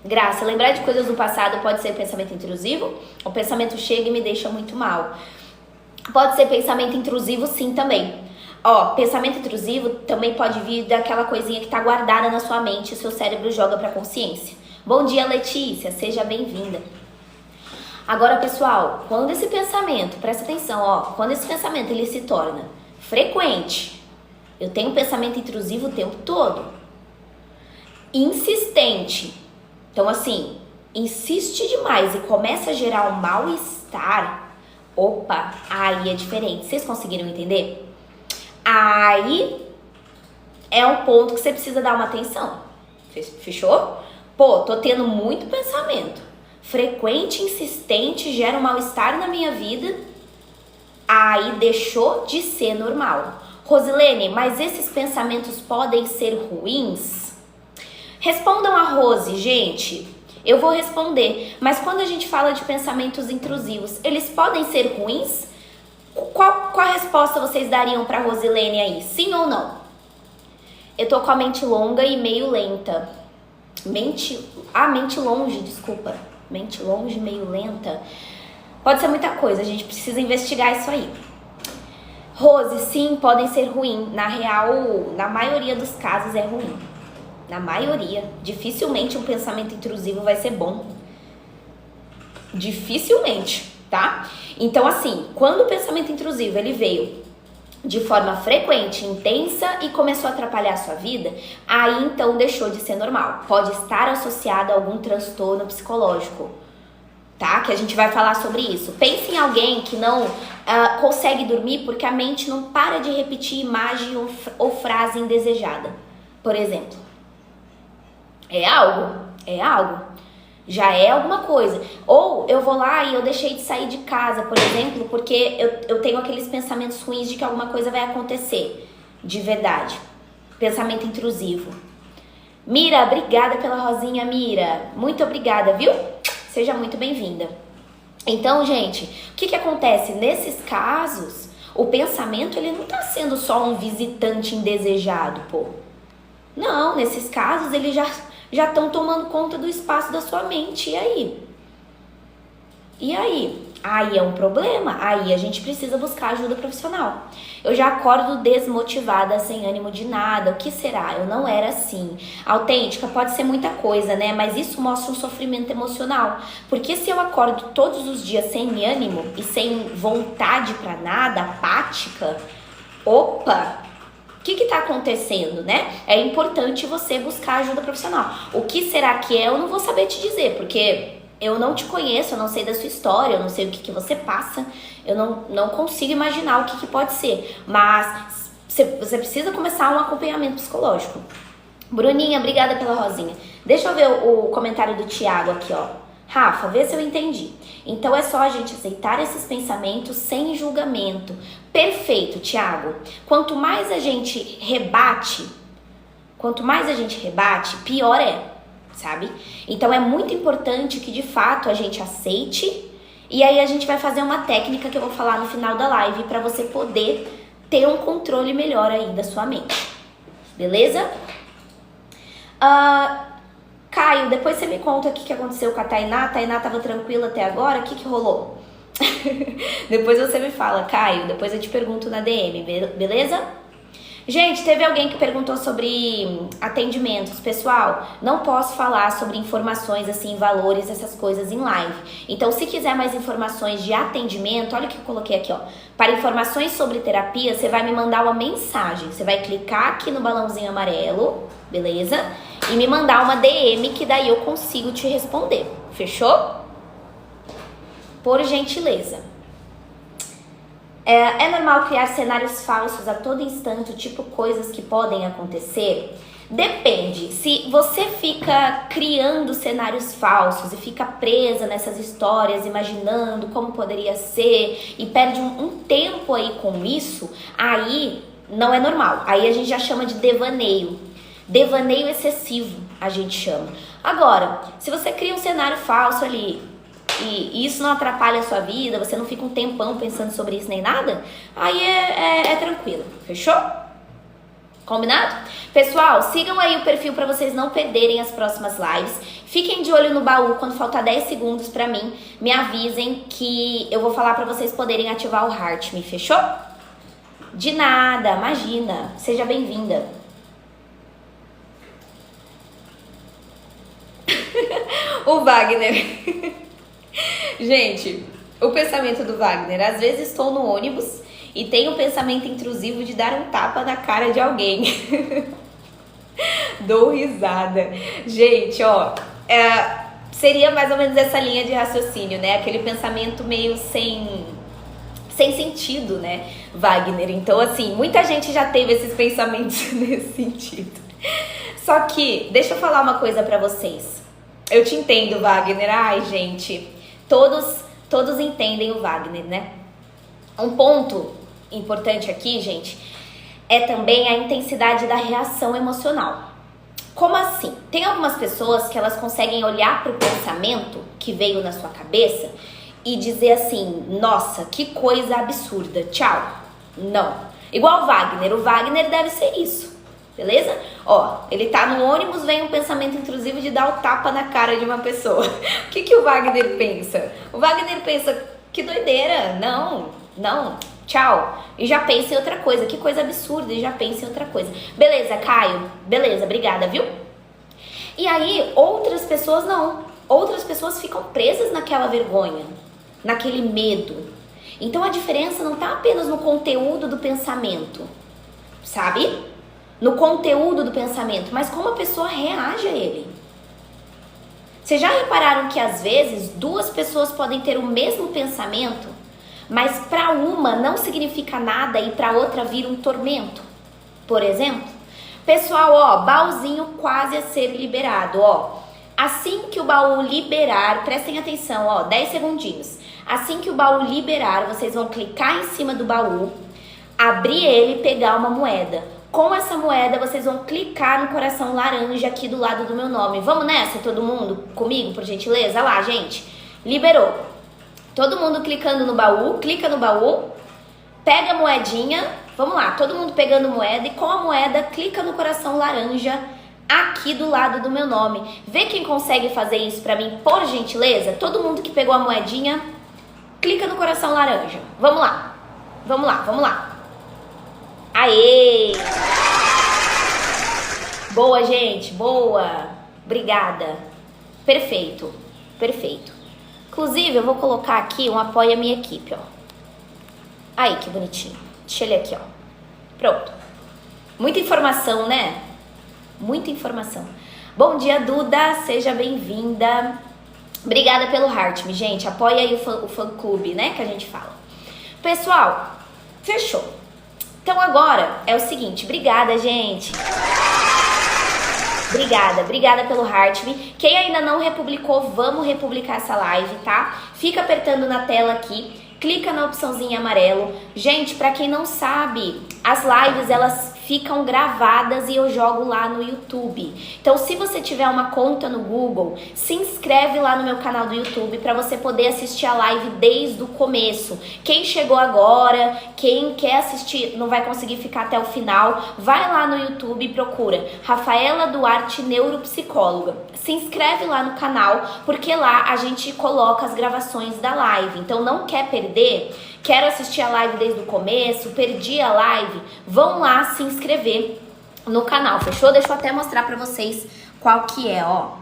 [SPEAKER 1] Graça, lembrar de coisas do passado pode ser pensamento intrusivo? O pensamento chega e me deixa muito mal. Pode ser pensamento intrusivo sim também. Pensamento intrusivo também pode vir daquela coisinha que tá guardada na sua mente e seu cérebro joga pra consciência. Bom dia, Letícia, seja bem-vinda. Agora, pessoal, quando esse pensamento, presta atenção, quando esse pensamento ele se torna frequente, eu tenho um pensamento intrusivo o tempo todo, insistente, então assim, insiste demais e começa a gerar um mal-estar, aí é diferente. Vocês conseguiram entender? Aí é um ponto que você precisa dar uma atenção. Fechou? Tô tendo muito pensamento frequente, insistente, gera um mal-estar na minha vida, aí deixou de ser normal. Rosilene, mas esses pensamentos podem ser ruins? Respondam a Rose, gente. Eu vou responder. Mas quando a gente fala de pensamentos intrusivos, eles podem ser ruins? Qual resposta vocês dariam para Rosilene aí? Sim ou não? Eu tô com a mente longa e meio lenta. Mente longe, desculpa. Mente longe, meio lenta. Pode ser muita coisa, a gente precisa investigar isso aí. Rose, sim, podem ser ruins. Na real, na maioria dos casos é ruim. Na maioria. Dificilmente um pensamento intrusivo vai ser bom. Dificilmente, tá? Então, assim, quando o pensamento intrusivo ele veio de forma frequente, intensa e começou a atrapalhar a sua vida, aí então deixou de ser normal. Pode estar associado a algum transtorno psicológico, tá? Que a gente vai falar sobre isso. Pense em alguém que não consegue dormir porque a mente não para de repetir imagem ou frase indesejada, por exemplo. É algo. Já é alguma coisa. Ou eu vou lá e eu deixei de sair de casa, por exemplo, porque eu tenho aqueles pensamentos ruins de que alguma coisa vai acontecer. De verdade. Pensamento intrusivo. Mira, obrigada pela rosinha, Mira. Muito obrigada, viu? Seja muito bem-vinda. Então, gente, o que acontece? Nesses casos, o pensamento ele não tá sendo só um visitante indesejado, pô. Não, nesses casos ele já estão tomando conta do espaço da sua mente. E aí? E aí? Aí é um problema. Aí a gente precisa buscar ajuda profissional. Eu já acordo desmotivada, sem ânimo de nada. O que será? Eu não era assim. Autêntica pode ser muita coisa, né? Mas isso mostra um sofrimento emocional. Porque se eu acordo todos os dias sem ânimo e sem vontade pra nada, apática, opa! O que está acontecendo, né? É importante você buscar ajuda profissional. O que será que é? Eu não vou saber te dizer, porque eu não te conheço, eu não sei da sua história, eu não sei o que você passa, eu não consigo imaginar o que pode ser. Mas você precisa começar um acompanhamento psicológico. Bruninha, obrigada pela rosinha. Deixa eu ver o comentário do Thiago aqui, ó. Rafa, vê se eu entendi. Então é só a gente aceitar esses pensamentos sem julgamento. Perfeito, Thiago. Quanto mais a gente rebate, pior é, sabe? Então é muito importante que de fato a gente aceite. E aí a gente vai fazer uma técnica que eu vou falar no final da live para você poder ter um controle melhor aí da sua mente. Beleza? Caio, depois você me conta o que aconteceu com a Tainá. A Tainá tava tranquila até agora? O que rolou? Depois você me fala, Caio. Depois eu te pergunto na DM, beleza? Gente, teve alguém que perguntou sobre atendimentos. Pessoal, não posso falar sobre informações, assim, valores, essas coisas em live. Então, se quiser mais informações de atendimento, olha o que eu coloquei aqui, ó. Para informações sobre terapia, você vai me mandar uma mensagem. Você vai clicar aqui no balãozinho amarelo, beleza? E me mandar uma DM que daí eu consigo te responder. Fechou? Por gentileza. É normal criar cenários falsos a todo instante, tipo coisas que podem acontecer? Depende. Se você fica criando cenários falsos e fica presa nessas histórias, imaginando como poderia ser e perde um tempo aí com isso, aí não é normal. Aí a gente já chama de devaneio. Devaneio excessivo, a gente chama. Agora, se você cria um cenário falso ali e isso não atrapalha a sua vida, você não fica um tempão pensando sobre isso nem nada, aí é tranquilo, fechou? Combinado? Pessoal, sigam aí o perfil para vocês não perderem as próximas lives. Fiquem de olho no baú, quando faltar 10 segundos pra mim, me avisem que eu vou falar pra vocês poderem ativar o Heart Me, fechou? De nada, imagina, seja bem-vinda. O Wagner. Gente, o pensamento do Wagner. Às vezes estou no ônibus e tenho o pensamento intrusivo de dar um tapa na cara de alguém. Dou risada. Gente, ó, seria mais ou menos essa linha de raciocínio, né? Aquele pensamento meio sem sentido, né, Wagner? Então, assim, muita gente já teve esses pensamentos nesse sentido. Só que, deixa eu falar uma coisa pra vocês. Eu te entendo, Wagner. Ai, gente, todos entendem o Wagner, né? Um ponto importante aqui, gente, é também a intensidade da reação emocional. Como assim? Tem algumas pessoas que elas conseguem olhar para o pensamento que veio na sua cabeça e dizer assim, nossa, que coisa absurda, tchau. Não. Igual o Wagner deve ser isso. Beleza? Ó, ele tá no ônibus, vem um pensamento intrusivo de dar o tapa na cara de uma pessoa. O que o Wagner pensa? O Wagner pensa, que doideira, não, Tchau. E já pensa em outra coisa. Que coisa absurda. E já pensa em outra coisa. Beleza, Caio? Beleza, obrigada, viu? E aí, outras pessoas não. Outras pessoas ficam presas naquela vergonha, naquele medo. Então a diferença não tá apenas no conteúdo do pensamento, sabe? No conteúdo do pensamento, mas como a pessoa reage a ele. Vocês já repararam que às vezes duas pessoas podem ter o mesmo pensamento, mas para uma não significa nada e para outra vira um tormento? Por exemplo, pessoal, ó, baúzinho quase a ser liberado, ó. Assim que o baú liberar, prestem atenção, ó, 10 segundinhos. Assim que o baú liberar, vocês vão clicar em cima do baú, abrir ele e pegar uma moeda. Com essa moeda, vocês vão clicar no coração laranja aqui do lado do meu nome. Vamos nessa, todo mundo? Comigo, por gentileza? Olha lá, gente. Liberou. Todo mundo clicando no baú, clica no baú, pega a moedinha. Vamos lá, todo mundo pegando moeda e com a moeda, clica no coração laranja aqui do lado do meu nome. Vê quem consegue fazer isso pra mim, por gentileza? Todo mundo que pegou a moedinha, clica no coração laranja. Vamos lá. Vamos lá, vamos lá. Aê! Boa, gente, boa. Obrigada. Perfeito, perfeito. Inclusive, eu vou colocar aqui um apoio à minha equipe, ó. Aí, que bonitinho. Deixa ele aqui, ó. Pronto. Muita informação, né? Muita informação. Bom dia, Duda. Seja bem-vinda. Obrigada pelo heart, gente. Apoia aí o fã-clube, né? Que a gente fala. Pessoal, fechou. Então agora é o seguinte. Obrigada, gente. Obrigada pelo heart. Quem ainda não republicou, vamos republicar essa live, tá? Fica apertando na tela aqui. Clica na opçãozinha amarelo. Gente, pra quem não sabe, as lives, elas ficam gravadas e eu jogo lá no YouTube. Então, se você tiver uma conta no Google, se inscreve lá no meu canal do YouTube para você poder assistir a live desde o começo. Quem chegou agora, quem quer assistir, não vai conseguir ficar até o final, vai lá no YouTube e procura Rafaela Duarte, neuropsicóloga. Se inscreve lá no canal, porque lá a gente coloca as gravações da live. Então, não quer perder? Quero assistir a live desde o começo, perdi a live, vão lá se inscrever no canal, fechou? Deixa eu até mostrar pra vocês qual que é, ó.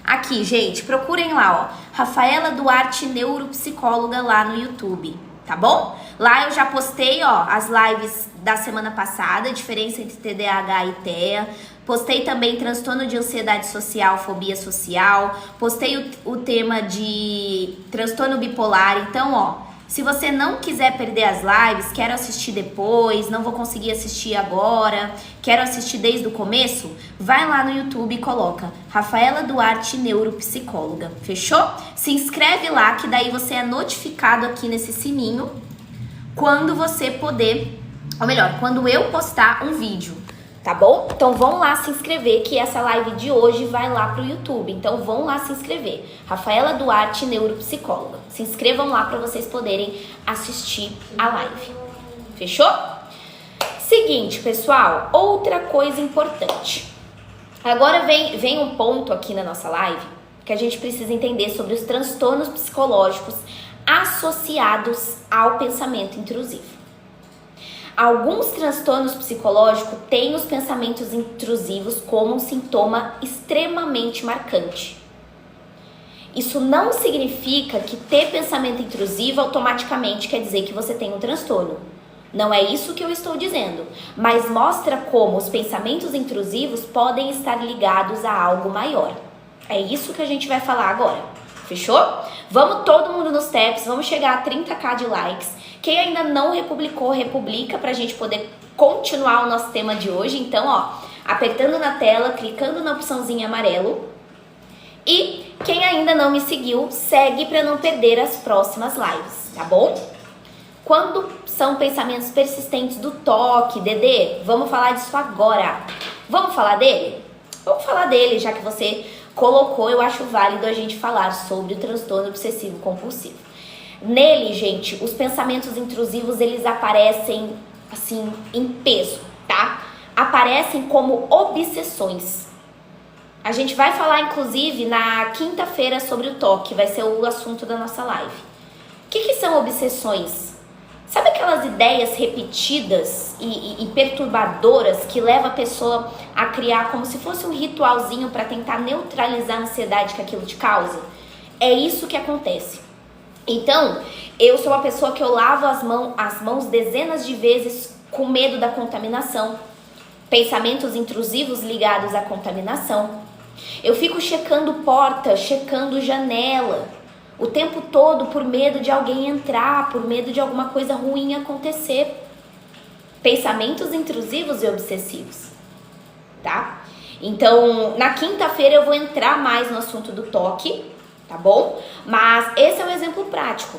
[SPEAKER 1] Aqui, gente, procurem lá, ó, Rafaela Duarte, neuropsicóloga lá no YouTube, tá bom? Lá eu já postei, ó, as lives da semana passada, diferença entre TDAH e TEA. Postei também transtorno de ansiedade social, fobia social. Postei o tema de transtorno bipolar. Então, ó, se você não quiser perder as lives, quero assistir depois, não vou conseguir assistir agora, quero assistir desde o começo, vai lá no YouTube e coloca Rafaela Duarte, neuropsicóloga. Fechou? Se inscreve lá, que daí você é notificado aqui nesse sininho quando você poder, ou melhor, quando eu postar um vídeo. Tá bom? Então vão lá se inscrever, que essa live de hoje vai lá pro YouTube. Então vão lá se inscrever. Rafaela Duarte, neuropsicóloga. Se inscrevam lá para vocês poderem assistir a live. Fechou? Seguinte, pessoal, outra coisa importante. Agora vem um ponto aqui na nossa live que a gente precisa entender sobre os transtornos psicológicos associados ao pensamento intrusivo. Alguns transtornos psicológicos têm os pensamentos intrusivos como um sintoma extremamente marcante. Isso não significa que ter pensamento intrusivo automaticamente quer dizer que você tem um transtorno. Não é isso que eu estou dizendo, mas mostra como os pensamentos intrusivos podem estar ligados a algo maior. É isso que a gente vai falar agora. Fechou? Vamos todo mundo nos taps, vamos chegar a 30k de likes. Quem ainda não republicou, republica pra gente poder continuar o nosso tema de hoje. Então, ó, apertando na tela, clicando na opçãozinha amarelo. E quem ainda não me seguiu, segue pra não perder as próximas lives, tá bom? Quando são pensamentos persistentes do toque, Dedê, vamos falar disso agora. Vamos falar dele? Vamos falar dele, já que você colocou, eu acho válido a gente falar sobre o transtorno obsessivo compulsivo. Nele, gente, os pensamentos intrusivos, eles aparecem, assim, em peso, tá? Aparecem como obsessões. A gente vai falar, inclusive, na quinta-feira sobre o toque, vai ser o assunto da nossa live. O que são obsessões? Sabe aquelas ideias repetidas e perturbadoras que leva a pessoa a criar como se fosse um ritualzinho para tentar neutralizar a ansiedade que aquilo te causa? É isso que acontece. Então, eu sou uma pessoa que eu lavo as mãos dezenas de vezes com medo da contaminação. Pensamentos intrusivos ligados à contaminação. Eu fico checando porta, checando janela, o tempo todo por medo de alguém entrar, por medo de alguma coisa ruim acontecer. Pensamentos intrusivos e obsessivos, tá? Então, na quinta-feira eu vou entrar mais no assunto do toque, tá bom? Mas esse é um exemplo prático.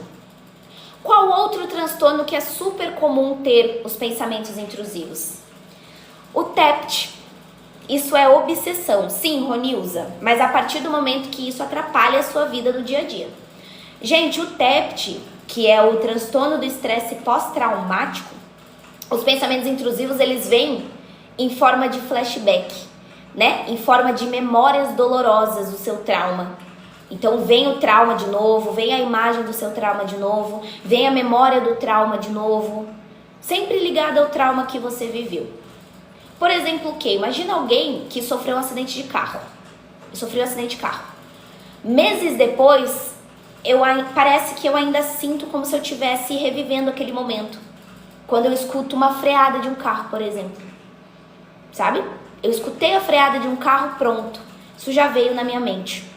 [SPEAKER 1] Qual outro transtorno que é super comum ter os pensamentos intrusivos? O TEPT. Isso é obsessão. Sim, Ronilza, mas a partir do momento que isso atrapalha a sua vida no dia a dia. Gente, o TEPT, que é o transtorno do estresse pós-traumático, os pensamentos intrusivos, eles vêm em forma de flashback, né? Em forma de memórias dolorosas do seu trauma. Então vem o trauma de novo, vem a imagem do seu trauma de novo, vem a memória do trauma de novo, sempre ligada ao trauma que você viveu. Por exemplo, o quê? Imagina alguém que sofreu um acidente de carro. Meses depois, parece que eu ainda sinto como se eu estivesse revivendo aquele momento. Quando eu escuto uma freada de um carro, por exemplo. Sabe? Eu escutei a freada de um carro, pronto. Isso já veio na minha mente.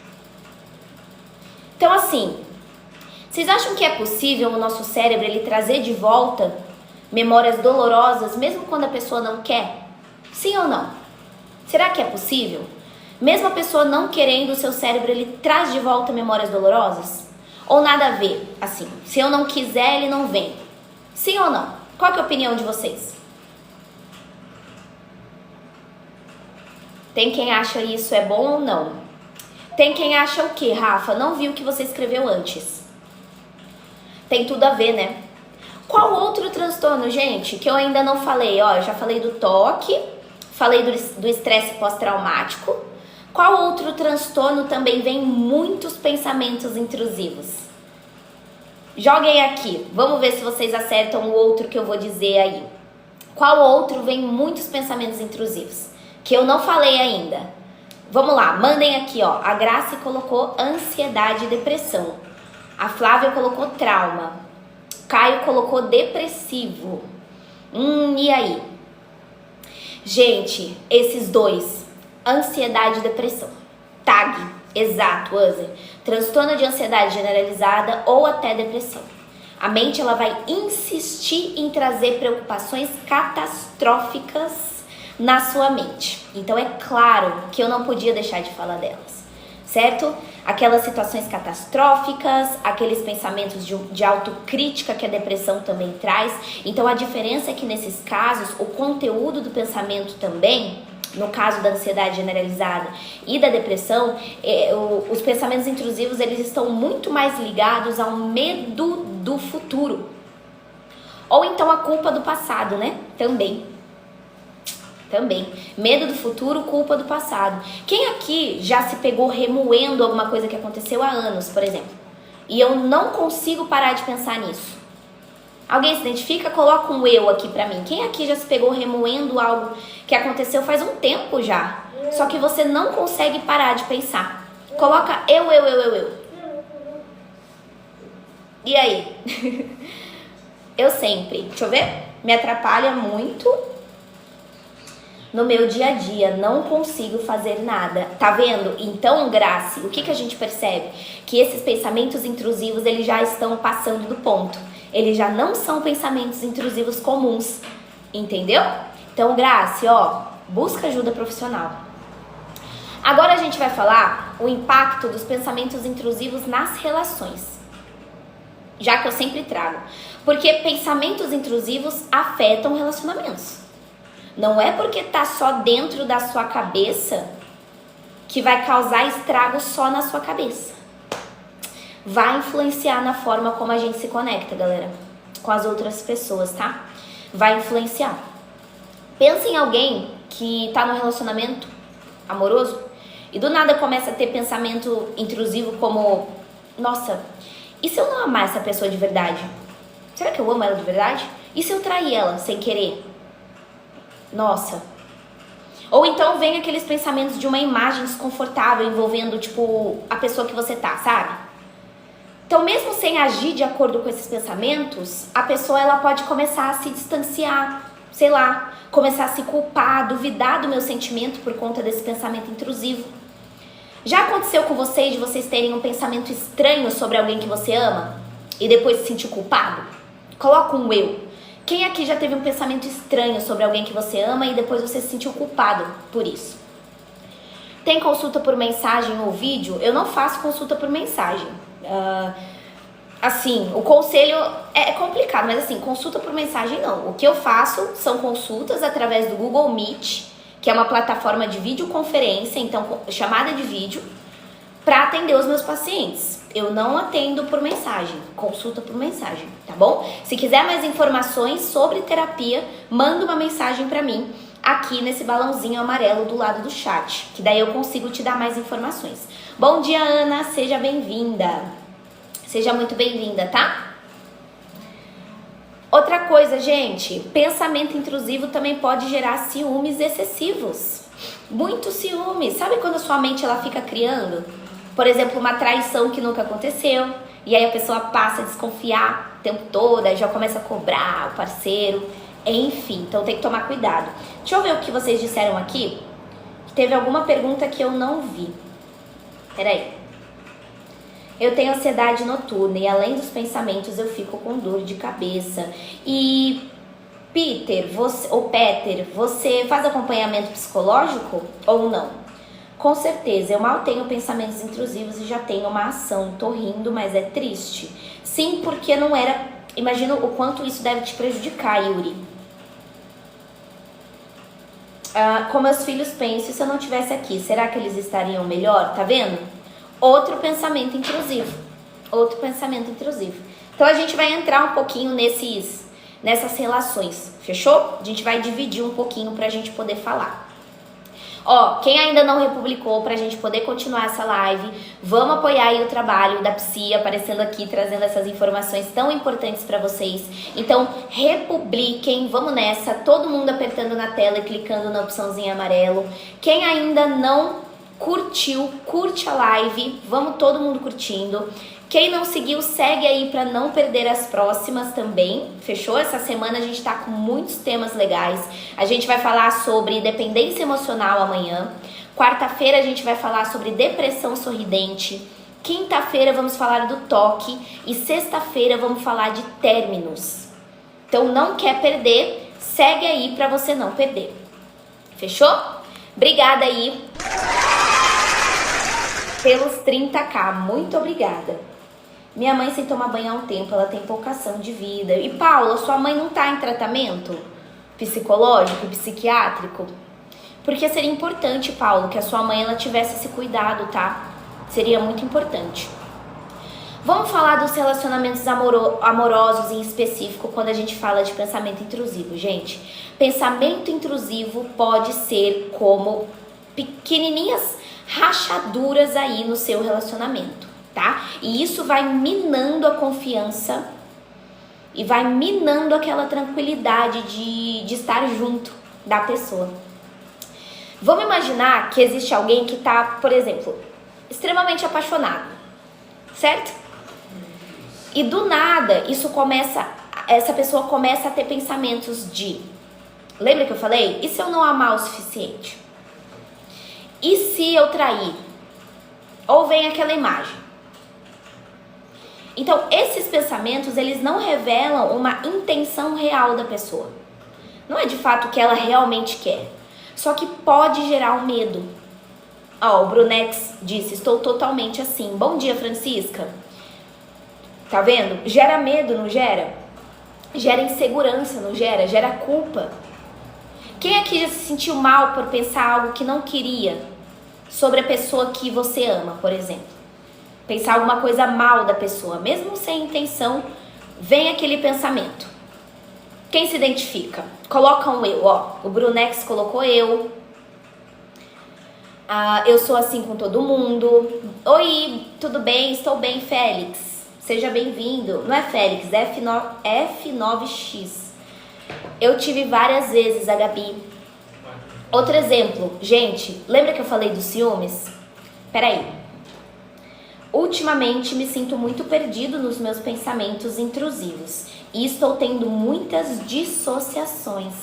[SPEAKER 1] Então, assim, vocês acham que é possível o nosso cérebro ele trazer de volta memórias dolorosas, mesmo quando a pessoa não quer? Sim ou não? Será que é possível? Mesmo a pessoa não querendo, o seu cérebro ele traz de volta memórias dolorosas? Ou nada a ver? Assim, se eu não quiser, ele não vem. Sim ou não? Qual que é a opinião de vocês? Tem quem acha isso é bom ou não? Tem quem acha o quê, Rafa? Não vi o que você escreveu antes. Tem tudo a ver, né? Qual outro transtorno, gente, que eu ainda não falei? Ó, eu já falei do toque, falei do estresse pós-traumático. Qual outro transtorno também vem muitos pensamentos intrusivos? Joguem aqui, vamos ver se vocês acertam o outro que eu vou dizer aí. Qual outro vem muitos pensamentos intrusivos? Que eu não falei ainda. Vamos lá, mandem aqui, ó. A Grace colocou ansiedade e depressão. A Flávia colocou trauma. Caio colocou depressivo. E aí? Gente, esses dois, ansiedade e depressão. TAG, exato, Uzer. Transtorno de ansiedade generalizada ou até depressão. A mente ela vai insistir em trazer preocupações catastróficas na sua mente. Então é claro que eu não podia deixar de falar delas, certo? Aquelas situações catastróficas, aqueles pensamentos de autocrítica que a depressão também traz. Então a diferença é que nesses casos, o conteúdo do pensamento também, no caso da ansiedade generalizada e da depressão, os pensamentos intrusivos eles estão muito mais ligados ao medo do futuro. Ou então a culpa do passado, né? Também. Medo do futuro, culpa do passado. Quem aqui já se pegou remoendo alguma coisa que aconteceu há anos, por exemplo? E eu não consigo parar de pensar nisso. Alguém se identifica? Coloca um eu aqui pra mim. Quem aqui já se pegou remoendo algo que aconteceu faz um tempo já? Só que você não consegue parar de pensar. Coloca eu. E aí? Eu sempre. Deixa eu ver. Me atrapalha muito no meu dia a dia, não consigo fazer nada. Tá vendo? Então, Grace, o que a gente percebe? Que esses pensamentos intrusivos, eles já estão passando do ponto. Eles já não são pensamentos intrusivos comuns. Entendeu? Então, Grace, ó, busca ajuda profissional. Agora a gente vai falar o impacto dos pensamentos intrusivos nas relações. Já que eu sempre trago. Porque pensamentos intrusivos afetam relacionamentos. Não é porque tá só dentro da sua cabeça que vai causar estrago só na sua cabeça. Vai influenciar na forma como a gente se conecta, galera, com as outras pessoas, tá? Vai influenciar. Pensa em alguém que tá num relacionamento amoroso e do nada começa a ter pensamento intrusivo como: nossa, E se eu não amar essa pessoa de verdade? Será que eu amo ela de verdade? E se eu trair ela sem querer? Nossa. Ou então vem aqueles pensamentos de uma imagem desconfortável envolvendo, tipo, a pessoa que você tá, sabe? Então, mesmo sem agir de acordo com esses pensamentos, a pessoa ela pode começar a se distanciar, sei lá, começar a se culpar, duvidar do meu sentimento por conta desse pensamento intrusivo. Já aconteceu com vocês de vocês terem um pensamento estranho sobre alguém que você ama e depois se sentir culpado? Coloca um eu. Quem aqui já teve um pensamento estranho sobre alguém que você ama e depois você se sentiu culpado por isso? Tem consulta por mensagem ou vídeo? Eu não faço consulta por mensagem. Assim, o conselho é complicado, mas assim, consulta por mensagem não. O que eu faço são consultas através do Google Meet, que é uma plataforma de videoconferência, então chamada de vídeo, para atender os meus pacientes. Eu não atendo por mensagem, consulta por mensagem, tá bom? Se quiser mais informações sobre terapia, manda uma mensagem para mim aqui nesse balãozinho amarelo do lado do chat, que daí eu consigo te dar mais informações. Bom dia, Ana, seja bem-vinda. Seja muito bem-vinda, tá? Outra coisa, gente, pensamento intrusivo também pode gerar ciúmes excessivos. Muito ciúme. Sabe quando a sua mente ela fica criando? Por exemplo, uma traição que nunca aconteceu, e aí a pessoa passa a desconfiar o tempo todo, aí já começa a cobrar o parceiro, enfim, então tem que tomar cuidado. Deixa eu ver o que vocês disseram aqui. Teve alguma pergunta que eu não vi. Peraí. Eu tenho ansiedade noturna e além dos pensamentos eu fico com dor de cabeça. E Peter, você faz acompanhamento psicológico ou não? Com certeza, eu mal tenho pensamentos intrusivos e já tenho uma ação. Tô rindo, mas é triste. Sim, porque não era... Imagina o quanto isso deve te prejudicar, Yuri. Com meus filhos penso, se eu não estivesse aqui, será que eles estariam melhor? Tá vendo? Outro pensamento intrusivo. Outro pensamento intrusivo. Então a gente vai entrar um pouquinho nessas relações, fechou? A gente vai dividir um pouquinho pra gente poder falar. Ó, quem ainda não republicou pra gente poder continuar essa live, vamos apoiar aí o trabalho da Psi, aparecendo aqui, trazendo essas informações tão importantes pra vocês. Então, republiquem, vamos nessa, todo mundo apertando na tela e clicando na opçãozinha amarelo. Quem ainda não curtiu, curte a live, vamos todo mundo curtindo. Quem não seguiu, segue aí para não perder as próximas também, fechou? Essa semana a gente tá com muitos temas legais. A gente vai falar sobre dependência emocional amanhã. Quarta-feira a gente vai falar sobre depressão sorridente. Quinta-feira vamos falar do toque. E sexta-feira vamos falar de términos. Então não quer perder, segue aí para você não perder. Fechou? Obrigada aí pelos 30k, muito obrigada. Minha mãe sem tomar banho há um tempo, ela tem pouca ação de vida. E Paula, sua mãe não tá em tratamento psicológico, psiquiátrico? Porque seria importante, Paulo, que a sua mãe ela tivesse esse cuidado, tá? Seria muito importante. Vamos falar dos relacionamentos amorosos em específico quando a gente fala de pensamento intrusivo, gente. Pensamento intrusivo pode ser como pequenininhas rachaduras aí no seu relacionamento, tá? E isso vai minando a confiança e vai minando aquela tranquilidade de estar junto da pessoa. Vamos imaginar que existe alguém que tá, por exemplo, extremamente apaixonado, certo? E do nada, essa pessoa começa a ter pensamentos de... Lembra que eu falei? E se eu não amar o suficiente? E se eu trair? Ou vem aquela imagem. Então, esses pensamentos, eles não revelam uma intenção real da pessoa. Não é de fato o que ela realmente quer. Só que pode gerar um medo. Ó, o Brunex disse, estou totalmente assim. Bom dia, Francisca. Tá vendo? Gera medo, não gera? Gera insegurança, não gera? Gera culpa. Quem aqui já se sentiu mal por pensar algo que não queria sobre a pessoa que você ama, por exemplo? Pensar alguma coisa mal da pessoa, mesmo sem intenção, vem aquele pensamento. Quem se identifica? Coloca um eu, ó. O Brunex colocou eu. Eu sou assim com todo mundo. Oi, tudo bem? Estou bem, Félix. Seja bem-vindo. Não é Félix, é F9X. Eu tive várias vezes a Gabi. Outro exemplo, gente, lembra que eu falei dos ciúmes? Peraí. Ultimamente me sinto muito perdido nos meus pensamentos intrusivos e estou tendo muitas dissociações.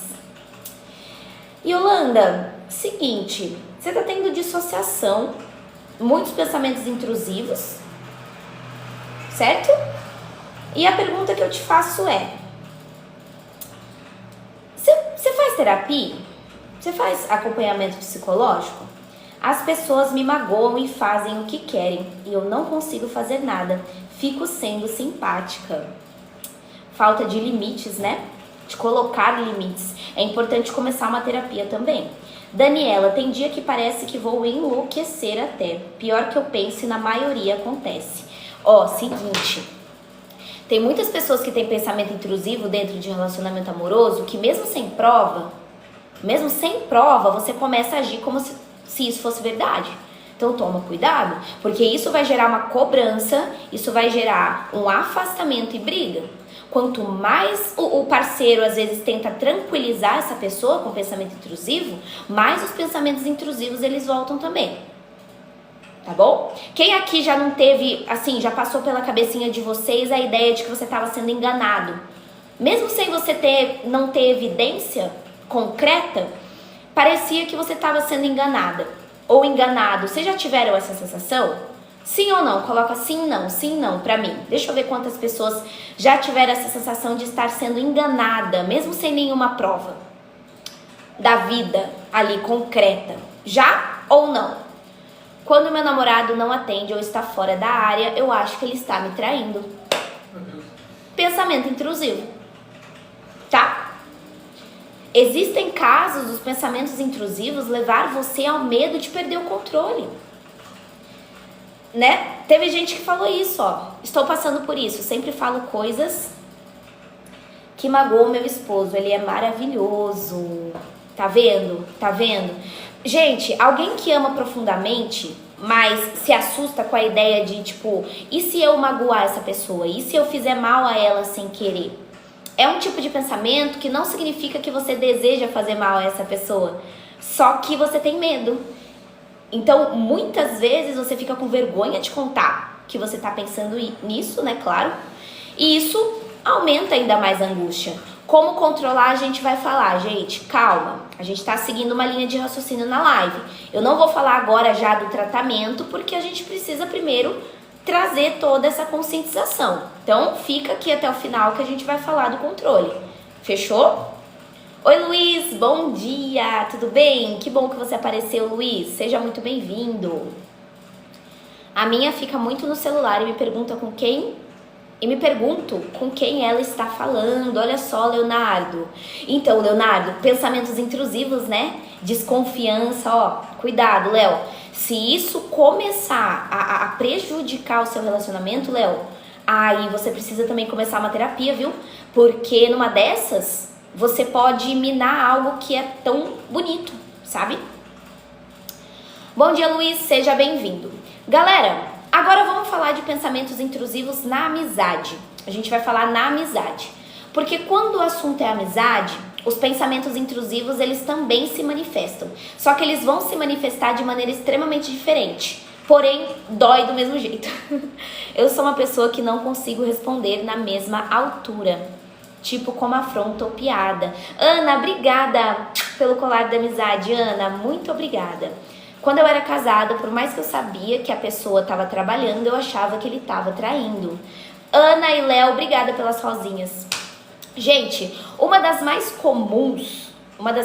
[SPEAKER 1] Yolanda, seguinte, você está tendo dissociação, muitos pensamentos intrusivos, certo? E a pergunta que eu te faço é, você faz terapia? Você faz acompanhamento psicológico? As pessoas me magoam e fazem o que querem e eu não consigo fazer nada. Fico sendo simpática. Falta de limites, né? De colocar limites. É importante começar uma terapia também. Daniela, tem dia que parece que vou enlouquecer até. Pior que eu penso e na maioria acontece. Ó, seguinte. Tem muitas pessoas que têm pensamento intrusivo dentro de relacionamento amoroso que mesmo sem prova, você começa a agir como se isso fosse verdade. Então toma cuidado, porque isso vai gerar uma cobrança, isso vai gerar um afastamento e briga. Quanto mais o parceiro às vezes tenta tranquilizar essa pessoa com pensamento intrusivo, mais os pensamentos intrusivos eles voltam também. Tá bom? Quem aqui já não teve, assim, já passou pela cabecinha de vocês a ideia de que você estava sendo enganado? Mesmo sem você não ter evidência concreta, parecia que você estava sendo enganada ou enganado. Vocês já tiveram essa sensação? Sim ou não? Coloca sim, não pra mim. Deixa eu ver quantas pessoas já tiveram essa sensação de estar sendo enganada, mesmo sem nenhuma prova da vida ali concreta. Já ou não? Quando meu namorado não atende ou está fora da área, eu acho que ele está me traindo. Pensamento intrusivo. Tá? Existem casos dos pensamentos intrusivos levar você ao medo de perder o controle. Né? Teve gente que falou isso, ó. Estou passando por isso. Sempre falo coisas que magoam meu esposo. Ele é maravilhoso. Tá vendo? Tá vendo? Gente, alguém que ama profundamente, mas se assusta com a ideia de, tipo, e se eu magoar essa pessoa? E se eu fizer mal a ela sem querer? É um tipo de pensamento que não significa que você deseja fazer mal a essa pessoa, só que você tem medo. Então, muitas vezes você fica com vergonha de contar que você tá pensando nisso, né, claro, e isso aumenta ainda mais a angústia. Como controlar, a gente vai falar, gente, calma, a gente tá seguindo uma linha de raciocínio na live. Eu não vou falar agora já do tratamento, porque a gente precisa primeiro trazer toda essa conscientização. Então, fica aqui até o final que a gente vai falar do controle. Fechou? Oi, Luiz, bom dia, tudo bem? Que bom que você apareceu, Luiz. Seja muito bem-vindo. A minha fica muito no celular e me pergunta com quem... E me pergunto com quem ela está falando. Olha só, Leonardo. Então, Leonardo, pensamentos intrusivos, né? Desconfiança, ó. Cuidado, Léo. Se isso começar a prejudicar o seu relacionamento, Léo, aí você precisa também começar uma terapia, viu? Porque numa dessas, você pode minar algo que é tão bonito, sabe? Bom dia, Luiz. Seja bem-vindo. Galera, agora vamos falar de pensamentos intrusivos na amizade. A gente vai falar na amizade. Porque quando o assunto é amizade, os pensamentos intrusivos, eles também se manifestam. Só que eles vão se manifestar de maneira extremamente diferente. Porém, dói do mesmo jeito. Eu sou uma pessoa que não consigo responder na mesma altura. Tipo como afronta ou piada. Ana, obrigada pelo colar da amizade. Ana, muito obrigada. Quando eu era casada, por mais que eu sabia que a pessoa estava trabalhando, eu achava que ele estava traindo. Ana e Léo, obrigada pelas rosinhas. Gente, uma das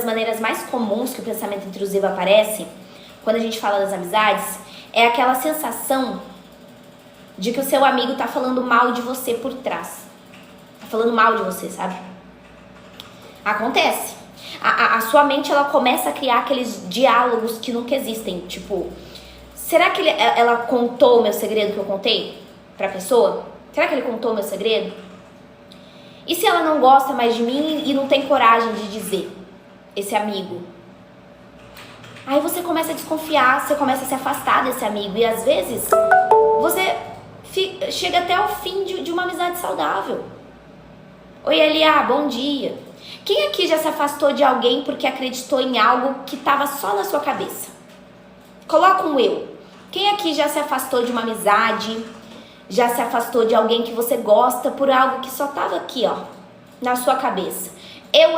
[SPEAKER 1] maneiras mais comuns que o pensamento intrusivo aparece, quando a gente fala das amizades, é aquela sensação de que o seu amigo tá falando mal de você por trás. Tá falando mal de você, sabe? Acontece. A sua mente, ela começa a criar aqueles diálogos que nunca existem. Tipo, será que ela contou o meu segredo que eu contei pra pessoa? Será que ele contou o meu segredo? E se ela não gosta mais de mim e não tem coragem de dizer, esse amigo? Aí você começa a desconfiar, você começa a se afastar desse amigo. E às vezes, você chega até o fim de uma amizade saudável. Oi, Elia, bom dia. Quem aqui já se afastou de alguém porque acreditou em algo que estava só na sua cabeça? Coloca um eu. Quem aqui já se afastou de uma amizade, já se afastou de alguém que você gosta por algo que só estava aqui, ó, na sua cabeça? Eu.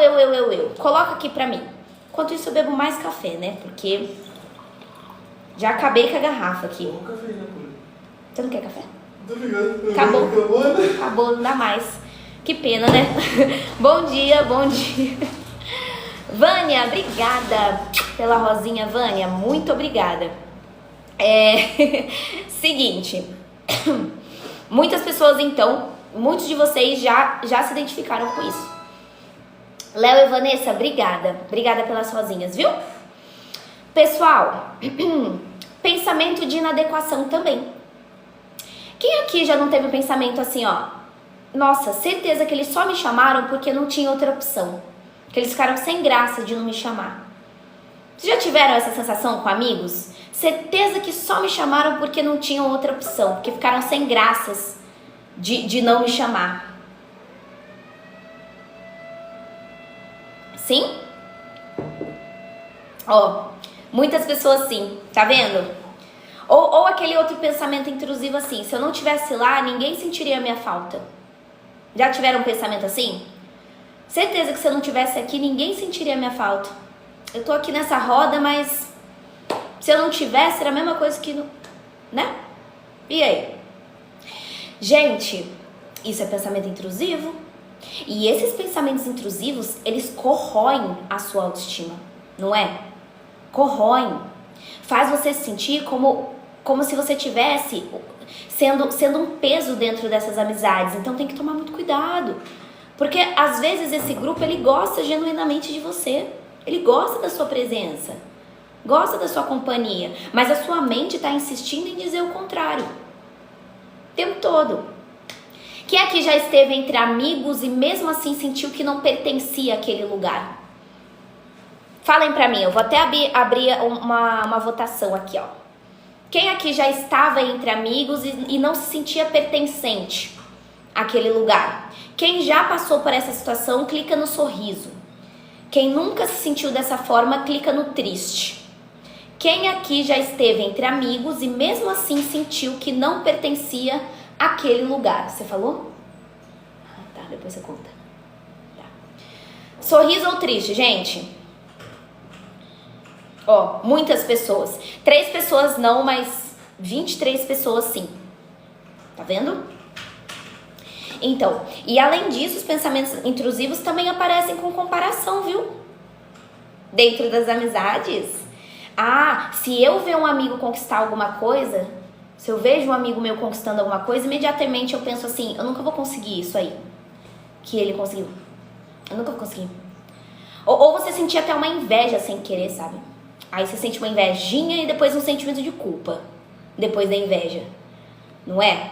[SPEAKER 1] Coloca aqui pra mim. Enquanto isso eu bebo mais café, né? Porque já acabei com a garrafa aqui. Você não quer café? Acabou, não dá mais. Que pena, né? Bom dia. Vânia, obrigada pela rosinha, Vânia. Muito obrigada. Seguinte. Muitas pessoas, então, muitos de vocês já se identificaram com isso. Léo e Vanessa, obrigada. Obrigada pelas rosinhas, viu? Pessoal, pensamento de inadequação também. Quem aqui já não teve um pensamento assim, ó? Nossa, certeza que eles só me chamaram porque não tinha outra opção. Que eles ficaram sem graça de não me chamar. Vocês já tiveram essa sensação com amigos? Certeza que só me chamaram porque não tinham outra opção. Porque ficaram sem graças de não me chamar. Sim? Ó, muitas pessoas sim, tá vendo? Ou aquele outro pensamento intrusivo assim, se eu não estivesse lá, ninguém sentiria a minha falta. Já tiveram um pensamento assim? Certeza que se eu não estivesse aqui, ninguém sentiria a minha falta. Eu tô aqui nessa roda, mas se eu não tivesse, era a mesma coisa que... né? E aí? Gente, isso é pensamento intrusivo. E esses pensamentos intrusivos, eles corroem a sua autoestima, não é? Corroem. Faz você se sentir como se você tivesse sendo um peso dentro dessas amizades. Então tem que tomar muito cuidado. Porque às vezes esse grupo, ele gosta genuinamente de você. Ele gosta da sua presença. Gosta da sua companhia. Mas a sua mente está insistindo em dizer o contrário. O tempo todo. Quem aqui já esteve entre amigos e mesmo assim sentiu que não pertencia àquele lugar? Falem pra mim, eu vou até abrir uma votação aqui, ó. Quem aqui já estava entre amigos e não se sentia pertencente àquele lugar? Quem já passou por essa situação, clica no sorriso. Quem nunca se sentiu dessa forma, clica no triste. Quem aqui já esteve entre amigos e mesmo assim sentiu que não pertencia àquele lugar? Você falou? Ah, tá, depois você conta. Tá. Sorriso ou triste, gente? Ó, muitas pessoas. 3 pessoas não, mas 23 pessoas sim. Tá vendo? Então, e além disso, os pensamentos intrusivos também aparecem com comparação, viu? Dentro das amizades. Ah, se eu ver um amigo conquistar alguma coisa, se eu vejo um amigo meu conquistando alguma coisa, imediatamente eu penso assim, eu nunca vou conseguir isso aí que ele conseguiu. Eu nunca vou conseguir. Ou você sentir até uma inveja sem querer, sabe? Aí você sente uma invejinha e depois um sentimento de culpa depois da inveja. Não é?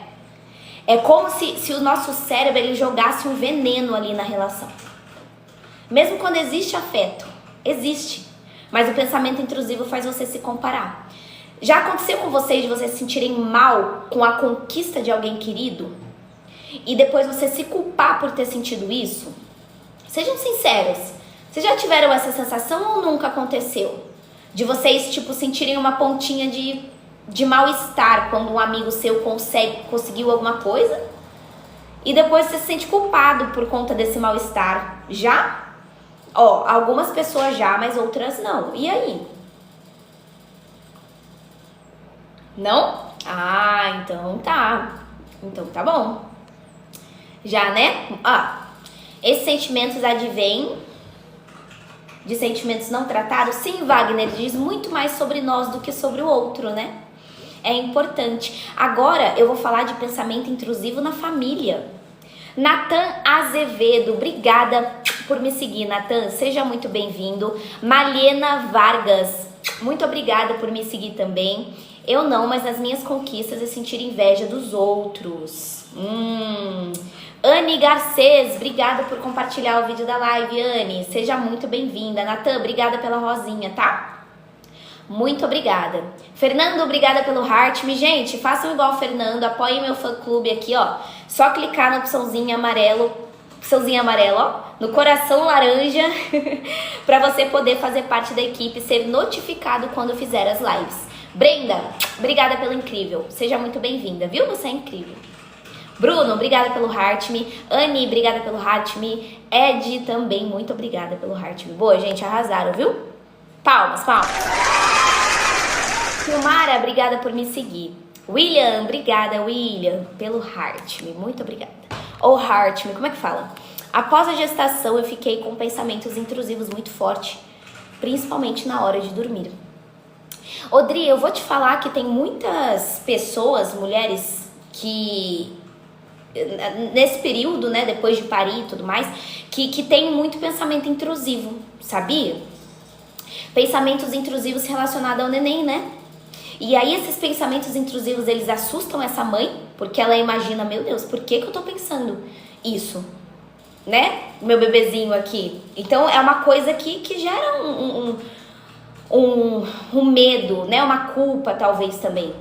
[SPEAKER 1] É como se o nosso cérebro ele jogasse um veneno ali na relação. Mesmo quando existe afeto, existe. Mas o pensamento intrusivo faz você se comparar. Já aconteceu com vocês de vocês se sentirem mal com a conquista de alguém querido? E depois você se culpar por ter sentido isso? Sejam sinceros. Vocês já tiveram essa sensação ou nunca aconteceu? De vocês, tipo, sentirem uma pontinha de mal-estar quando um amigo seu conseguiu alguma coisa? E depois você se sente culpado por conta desse mal-estar. Já? Ó, algumas pessoas já, mas outras não. E aí? Não? Ah, então tá. Então tá bom. Já, né? Ah, esses sentimentos advêm de sentimentos não tratados? Sim, Wagner, diz muito mais sobre nós do que sobre o outro, né? É importante. Agora eu vou falar de pensamento intrusivo na família. Natan Azevedo, obrigada por me seguir, Natan. Seja muito bem-vindo. Malena Vargas, muito obrigada por me seguir também. Eu não, mas nas minhas conquistas eu sentir inveja dos outros. Anne Garcês, obrigada por compartilhar o vídeo da live, Anne. Seja muito bem-vinda. Natan, obrigada pela rosinha, tá? Muito obrigada. Fernando, obrigada pelo heart. Gente, façam igual o Fernando, apoiem meu fã-clube aqui, ó. Só clicar na opçãozinha amarelo, ó, no coração laranja, para você poder fazer parte da equipe, ser notificado quando fizer as lives. Brenda, obrigada pelo incrível. Seja muito bem-vinda, viu? Você é incrível. Bruno, obrigada pelo heart me. Anne, obrigada pelo heart me. Ed também, muito obrigada pelo heart me. Boa, gente, arrasaram, viu? Palmas, palmas. Silmara, obrigada por me seguir. William, obrigada, William, pelo heart me. Muito obrigada. Ou heart me, como é que fala? Após a gestação, eu fiquei com pensamentos intrusivos muito fortes, principalmente na hora de dormir. Odri, eu vou te falar que tem muitas pessoas, mulheres, que nesse período, né, depois de parir e tudo mais, que tem muito pensamento intrusivo, sabia? Pensamentos intrusivos relacionados ao neném, né? E aí esses pensamentos intrusivos, eles assustam essa mãe, porque ela imagina, meu Deus, por que eu tô pensando isso? Né? Meu bebezinho aqui. Então é uma coisa que gera um medo, né? Uma culpa talvez também.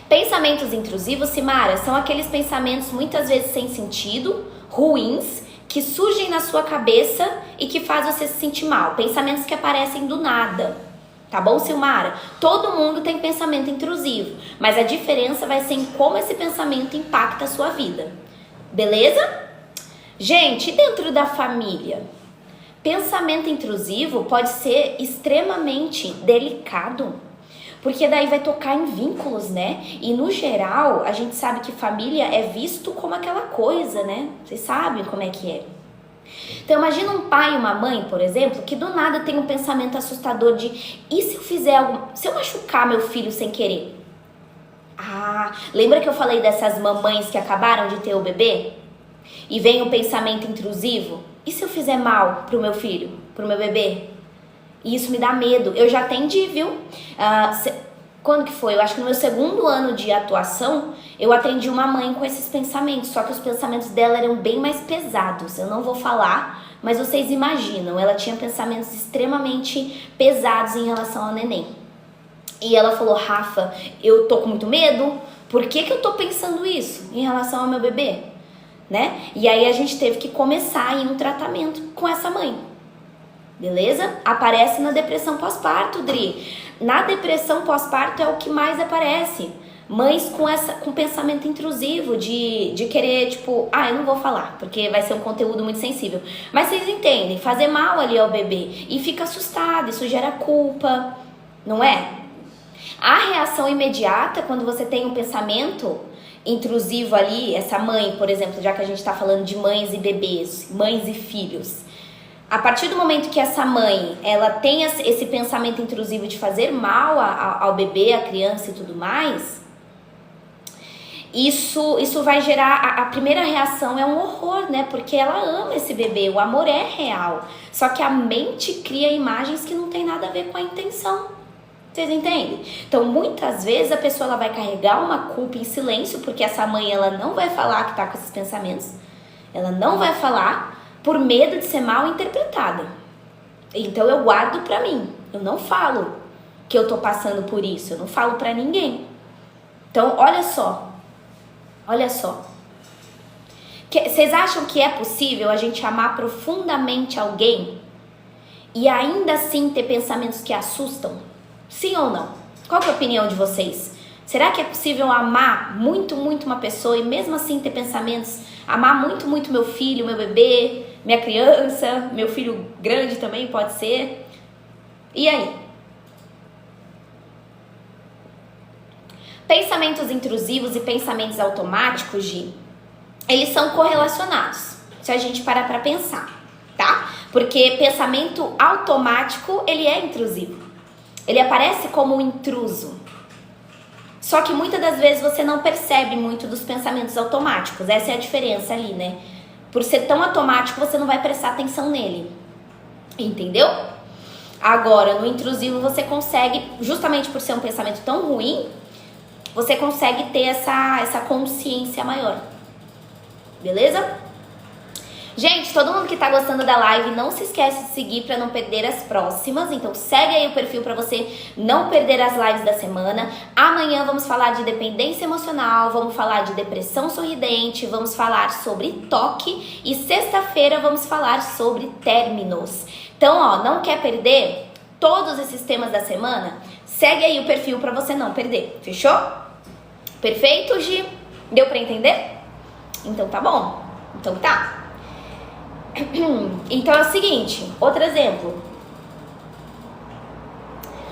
[SPEAKER 1] Pensamentos intrusivos, Simara, são aqueles pensamentos muitas vezes sem sentido, ruins, que surgem na sua cabeça e que fazem você se sentir mal. Pensamentos que aparecem do nada. Tá bom, Silmara? Todo mundo tem pensamento intrusivo, mas a diferença vai ser em como esse pensamento impacta a sua vida. Beleza? Gente, dentro da família, pensamento intrusivo pode ser extremamente delicado, porque daí vai tocar em vínculos, né? E no geral, a gente sabe que família é visto como aquela coisa, né? Vocês sabem como é que é. Então imagina um pai e uma mãe, por exemplo, que do nada tem um pensamento assustador de e se eu fizer algo, se eu machucar meu filho sem querer? Ah, lembra que eu falei dessas mamães que acabaram de ter o bebê? E vem um pensamento intrusivo? E se eu fizer mal pro meu filho, pro meu bebê? E isso me dá medo. Eu já atendi, viu? Quando que foi? Eu acho que no meu 2º ano de atuação, eu atendi uma mãe com esses pensamentos. Só que os pensamentos dela eram bem mais pesados. Eu não vou falar, mas vocês imaginam. Ela tinha pensamentos extremamente pesados em relação ao neném. E ela falou, Rafa, eu tô com muito medo. Por que eu tô pensando isso em relação ao meu bebê? Né? E aí a gente teve que começar em um tratamento com essa mãe. Beleza? Aparece na depressão pós-parto, Dri. Na depressão pós-parto é o que mais aparece. Mães com pensamento intrusivo de querer, tipo, eu não vou falar, porque vai ser um conteúdo muito sensível. Mas vocês entendem, fazer mal ali ao bebê. E fica assustado, isso gera culpa, não é? A reação imediata, quando você tem um pensamento intrusivo ali, essa mãe, por exemplo, já que a gente tá falando de mães e bebês, mães e filhos. A partir do momento que essa mãe, ela tem esse pensamento intrusivo de fazer mal ao bebê, à criança e tudo mais, isso vai gerar, a primeira reação é um horror, né? Porque ela ama esse bebê, o amor é real. Só que a mente cria imagens que não tem nada a ver com a intenção. Vocês entendem? Então, muitas vezes a pessoa ela vai carregar uma culpa em silêncio, porque essa mãe ela não vai falar que tá com esses pensamentos. Ela não vai falar por medo de ser mal interpretada. Então eu guardo pra mim. Eu não falo que eu tô passando por isso. Eu não falo pra ninguém. Então, olha só. Olha só. Vocês acham que é possível a gente amar profundamente alguém e ainda assim ter pensamentos que assustam? Sim ou não? Qual que é a opinião de vocês? Será que é possível amar muito, muito uma pessoa e mesmo assim ter pensamentos, amar muito, muito meu filho, meu bebê, minha criança, meu filho grande também pode ser? E aí? Pensamentos intrusivos e pensamentos automáticos, Gi, eles são correlacionados, se a gente parar pra pensar, tá? Porque pensamento automático, ele é intrusivo. Ele aparece como um intruso. Só que muitas das vezes você não percebe muito dos pensamentos automáticos. Essa é a diferença ali, né? Por ser tão automático, você não vai prestar atenção nele. Entendeu? Agora, no intrusivo, você consegue, justamente por ser um pensamento tão ruim, você consegue ter essa consciência maior. Beleza? Gente, todo mundo que tá gostando da live, não se esquece de seguir para não perder as próximas. Então segue aí o perfil para você não perder as lives da semana. Amanhã vamos falar de dependência emocional, vamos falar de depressão sorridente, vamos falar sobre toque e sexta-feira vamos falar sobre términos. Então, ó, não quer perder todos esses temas da semana? Segue aí o perfil para você não perder. Fechou? Perfeito, Gi? Deu para entender? Então tá bom. Então tá. Então é o seguinte, outro exemplo.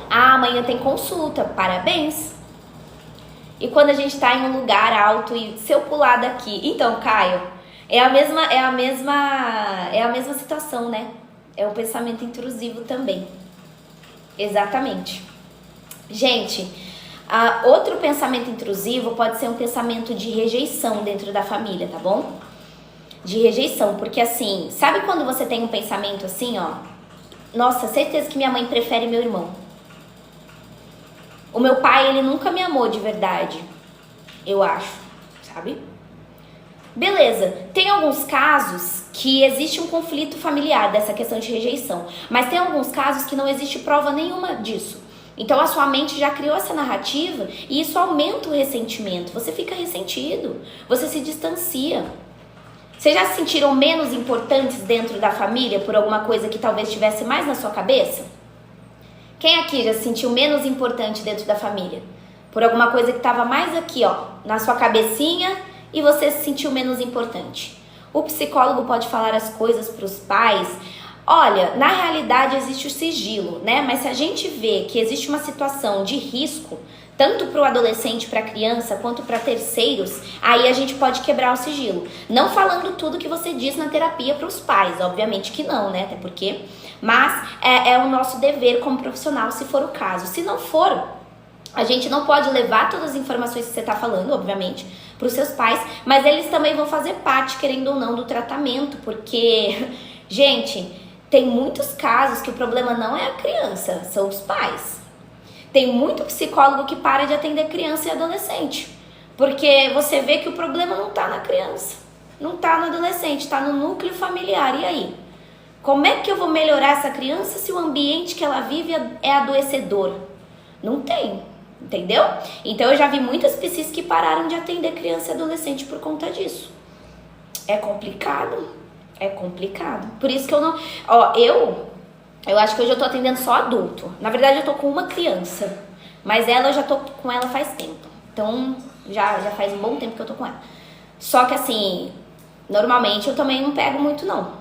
[SPEAKER 1] Amanhã tem consulta, parabéns. E quando a gente tá em um lugar alto e se eu pular daqui, então, Caio, é a mesma situação, né? É um pensamento intrusivo também. Exatamente. Gente, outro pensamento intrusivo pode ser um pensamento de rejeição dentro da família, tá bom? De rejeição, porque assim, sabe quando você tem um pensamento assim, ó? Nossa, certeza que minha mãe prefere meu irmão. O meu pai, ele nunca me amou de verdade, eu acho, sabe? Beleza, tem alguns casos que existe um conflito familiar dessa questão de rejeição, mas tem alguns casos que não existe prova nenhuma disso. Então a sua mente já criou essa narrativa e isso aumenta o ressentimento. Você fica ressentido, você se distancia. Vocês já se sentiram menos importantes dentro da família por alguma coisa que talvez estivesse mais na sua cabeça? Quem aqui já se sentiu menos importante dentro da família? Por alguma coisa que estava mais aqui, ó, na sua cabecinha e você se sentiu menos importante. O psicólogo pode falar as coisas para os pais. Olha, na realidade existe o sigilo, né? Mas se a gente vê que existe uma situação de risco, tanto para o adolescente, para a criança, quanto para terceiros, aí a gente pode quebrar o sigilo. Não falando tudo que você diz na terapia para os pais, obviamente que não, né? Até porque, mas é o nosso dever como profissional, se for o caso. Se não for, a gente não pode levar todas as informações que você está falando, obviamente, para os seus pais, mas eles também vão fazer parte, querendo ou não, do tratamento, porque, gente, tem muitos casos que o problema não é a criança, são os pais. Tem muito psicólogo que para de atender criança e adolescente, porque você vê que o problema não está na criança, não está no adolescente, está no núcleo familiar. E aí? Como é que eu vou melhorar essa criança se o ambiente que ela vive é adoecedor? Não tem, entendeu? Então eu já vi muitas psis que pararam de atender criança e adolescente por conta disso. É complicado, é complicado. Por isso que eu não... Ó, eu acho que hoje eu tô atendendo só adulto. Na verdade eu tô com uma criança, mas ela eu já tô com ela faz tempo. Então já faz um bom tempo que eu tô com ela. Só que assim, normalmente eu também não pego muito não.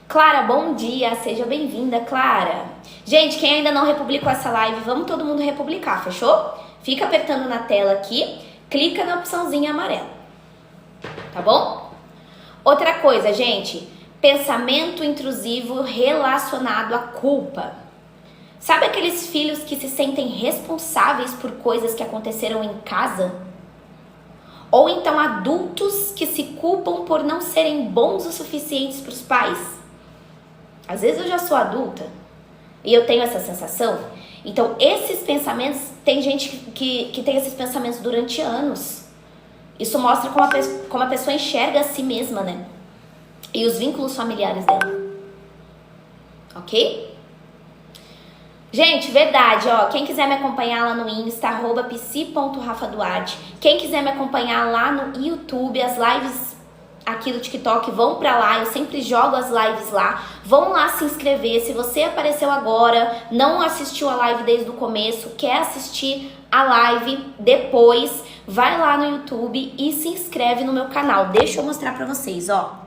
[SPEAKER 1] Clara, bom dia, seja bem-vinda, Clara. Gente, quem ainda não republicou essa live, vamos todo mundo republicar, fechou? Fica apertando na tela aqui, clica na opçãozinha amarela, tá bom? Outra coisa, gente, pensamento intrusivo relacionado à culpa. Sabe aqueles filhos que se sentem responsáveis por coisas que aconteceram em casa? Ou então adultos que se culpam por não serem bons o suficientes para os pais? Às vezes eu já sou adulta e eu tenho essa sensação. Então esses pensamentos, tem gente que tem esses pensamentos durante anos. Isso mostra como a pessoa enxerga a si mesma, né? E os vínculos familiares dela. Ok? Gente, verdade, ó. Quem quiser me acompanhar lá no Insta, @psi.rafaduarte. Quem quiser me acompanhar lá no YouTube, as lives aqui do TikTok vão pra lá. Eu sempre jogo as lives lá. Vão lá se inscrever. Se você apareceu agora, não assistiu a live desde o começo, quer assistir a live depois, vai lá no YouTube e se inscreve no meu canal. Deixa eu mostrar pra vocês, ó.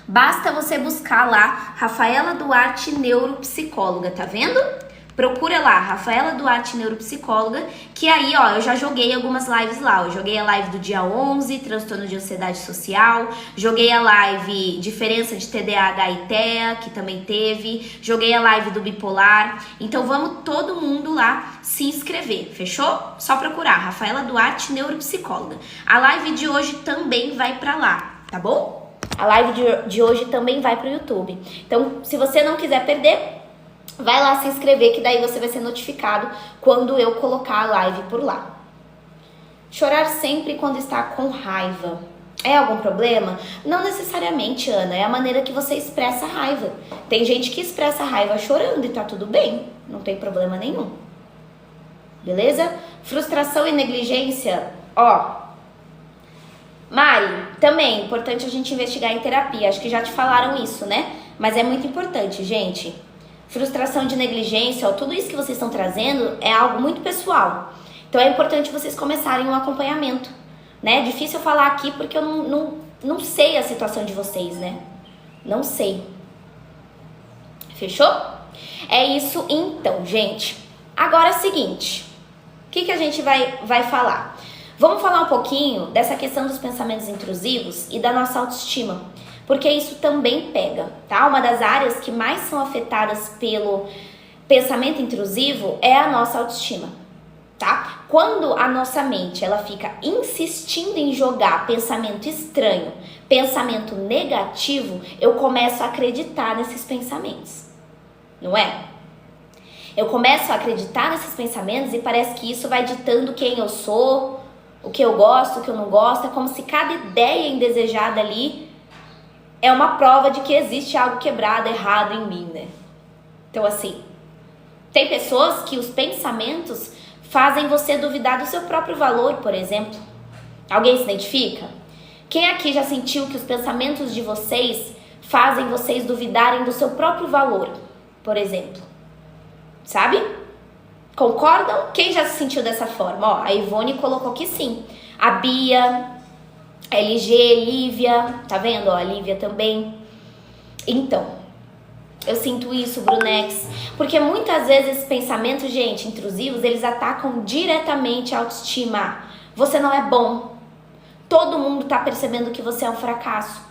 [SPEAKER 1] Basta você buscar lá Rafaela Duarte Neuropsicóloga, tá vendo? Procura lá, Rafaela Duarte Neuropsicóloga, que aí, ó, eu já joguei algumas lives lá. Eu joguei a live do dia 11, transtorno de ansiedade social. Joguei a live diferença de TDAH e TEA, que também teve. Joguei a live do bipolar. Então vamos todo mundo lá se inscrever, fechou? Só procurar, Rafaela Duarte Neuropsicóloga. A live de hoje também vai pra lá, tá bom? A live de hoje também vai pro YouTube. Então, se você não quiser perder, vai lá se inscrever, que daí você vai ser notificado quando eu colocar a live por lá. Chorar sempre quando está com raiva. É algum problema? Não necessariamente, Ana, é a maneira que você expressa a raiva. Tem gente que expressa a raiva chorando e tá tudo bem, não tem problema nenhum. Beleza? Frustração e negligência, ó. Mari, também é importante a gente investigar em terapia. Acho que já te falaram isso, né? Mas é muito importante, gente. Frustração de negligência, ó, tudo isso que vocês estão trazendo é algo muito pessoal. Então é importante vocês começarem um acompanhamento, né? É difícil eu falar aqui porque eu não sei a situação de vocês, né? Não sei. Fechou? É isso então, gente. Agora é o seguinte. O que a gente vai falar? Vamos falar um pouquinho dessa questão dos pensamentos intrusivos e da nossa autoestima, porque isso também pega, tá? Uma das áreas que mais são afetadas pelo pensamento intrusivo é a nossa autoestima, tá? Quando a nossa mente ela fica insistindo em jogar pensamento estranho, pensamento negativo, eu começo a acreditar nesses pensamentos, não é? Eu começo a acreditar nesses pensamentos e parece que isso vai ditando quem eu sou, o que eu gosto, o que eu não gosto. É como se cada ideia indesejada ali é uma prova de que existe algo quebrado, errado em mim, né? Então, assim, tem pessoas que os pensamentos fazem você duvidar do seu próprio valor, por exemplo. Alguém se identifica? Quem aqui já sentiu que os pensamentos de vocês fazem vocês duvidarem do seu próprio valor, por exemplo? Sabe? Concordam? Quem já se sentiu dessa forma? Ó, a Ivone colocou que sim. A Bia, LG, Lívia, tá vendo? Ó, a Lívia também. Então, eu sinto isso, Brunex, porque muitas vezes esses pensamentos, gente, intrusivos, eles atacam diretamente a autoestima. Você não é bom. Todo mundo tá percebendo que você é um fracasso.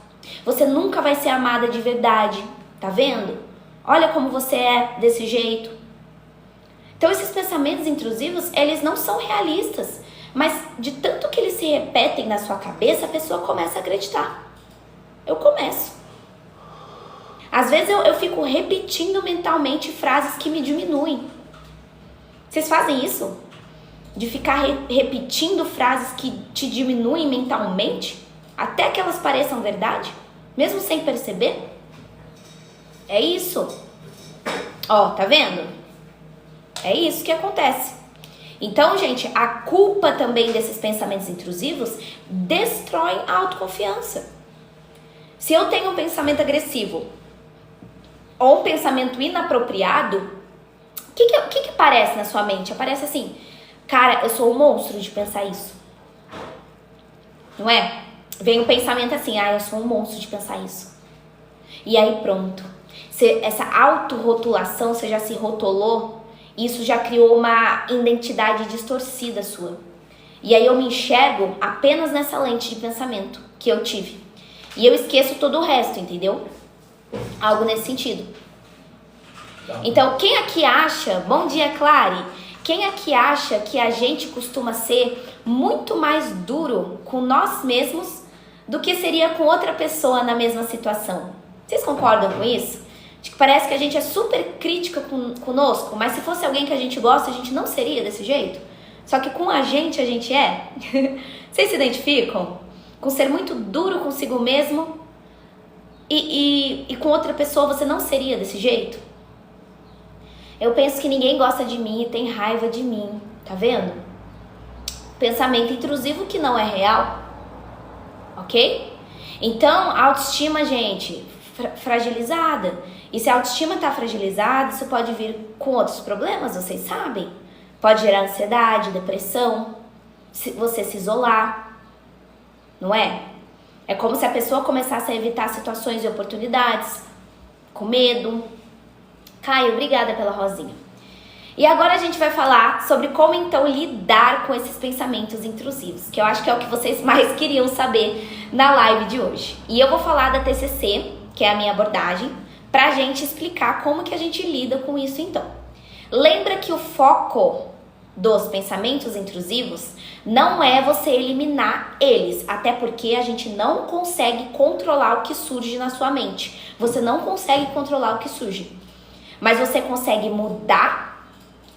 [SPEAKER 1] Você nunca vai ser amada de verdade. Tá vendo? Olha como você é desse jeito. Então esses pensamentos intrusivos, eles não são realistas, mas de tanto que eles se repetem na sua cabeça, a pessoa começa a acreditar. Eu começo. Às vezes eu fico repetindo mentalmente frases que me diminuem. Vocês fazem isso? De ficar repetindo frases que te diminuem mentalmente? Até que elas pareçam verdade? Mesmo sem perceber? É isso. Ó, tá vendo? É isso que acontece. Então, gente, a culpa também desses pensamentos intrusivos destrói a autoconfiança. Se eu tenho um pensamento agressivo ou um pensamento inapropriado, o que aparece na sua mente? Aparece assim, cara, eu sou um monstro de pensar isso. Não é? Vem um pensamento assim, eu sou um monstro de pensar isso. E aí pronto. Essa autorrotulação, você já se rotulou, isso já criou uma identidade distorcida sua. E aí eu me enxergo apenas nessa lente de pensamento que eu tive. E eu esqueço todo o resto, entendeu? Algo nesse sentido. Então, quem aqui acha... Bom dia, Clary. Quem aqui acha que a gente costuma ser muito mais duro com nós mesmos do que seria com outra pessoa na mesma situação? Vocês concordam com isso? De que parece que a gente é super crítica conosco, mas se fosse alguém que a gente gosta, a gente não seria desse jeito. Só que com a gente é. Vocês se identificam? Com ser muito duro consigo mesmo e com outra pessoa você não seria desse jeito? Eu penso que ninguém gosta de mim e tem raiva de mim, tá vendo? Pensamento intrusivo que não é real, ok? Então, a autoestima, gente, fragilizada. E se a autoestima tá fragilizada, isso pode vir com outros problemas, vocês sabem? Pode gerar ansiedade, depressão, você se isolar, não é? É como se a pessoa começasse a evitar situações e oportunidades, com medo. Caio, obrigada pela rosinha. E agora a gente vai falar sobre como então lidar com esses pensamentos intrusivos, que eu acho que é o que vocês mais queriam saber na live de hoje. E eu vou falar da TCC, que é a minha abordagem, pra gente explicar como que a gente lida com isso então. Lembra que o foco dos pensamentos intrusivos não é você eliminar eles, até porque a gente não consegue controlar o que surge na sua mente. Você não consegue controlar o que surge, mas você consegue mudar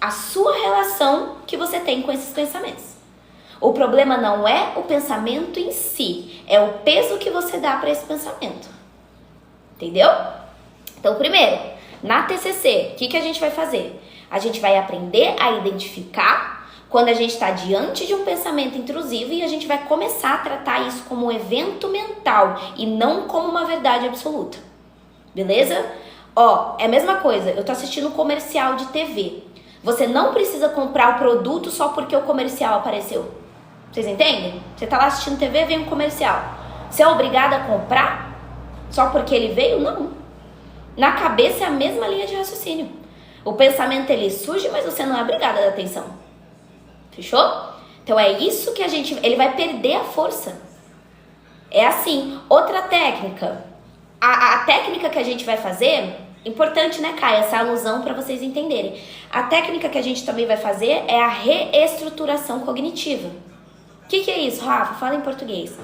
[SPEAKER 1] a sua relação que você tem com esses pensamentos. O problema não é o pensamento em si, é o peso que você dá para esse pensamento. Entendeu? Então, primeiro, na TCC, o que a gente vai fazer? A gente vai aprender a identificar quando a gente está diante de um pensamento intrusivo e a gente vai começar a tratar isso como um evento mental e não como uma verdade absoluta. Beleza? Ó, é a mesma coisa, eu tô assistindo um comercial de TV. Você não precisa comprar o produto só porque o comercial apareceu. Vocês entendem? Você tá lá assistindo TV, vem um comercial. Você é obrigado a comprar só porque ele veio? Não. Na cabeça é a mesma linha de raciocínio. O pensamento ele surge, mas você não é obrigado a dar atenção. Fechou? Então é isso que ele vai perder a força. É assim. Outra técnica. A técnica que a gente vai fazer, importante, né, Caia? Essa alusão para vocês entenderem. A técnica que a gente também vai fazer é a reestruturação cognitiva. O que é isso, Rafa? Fala em português.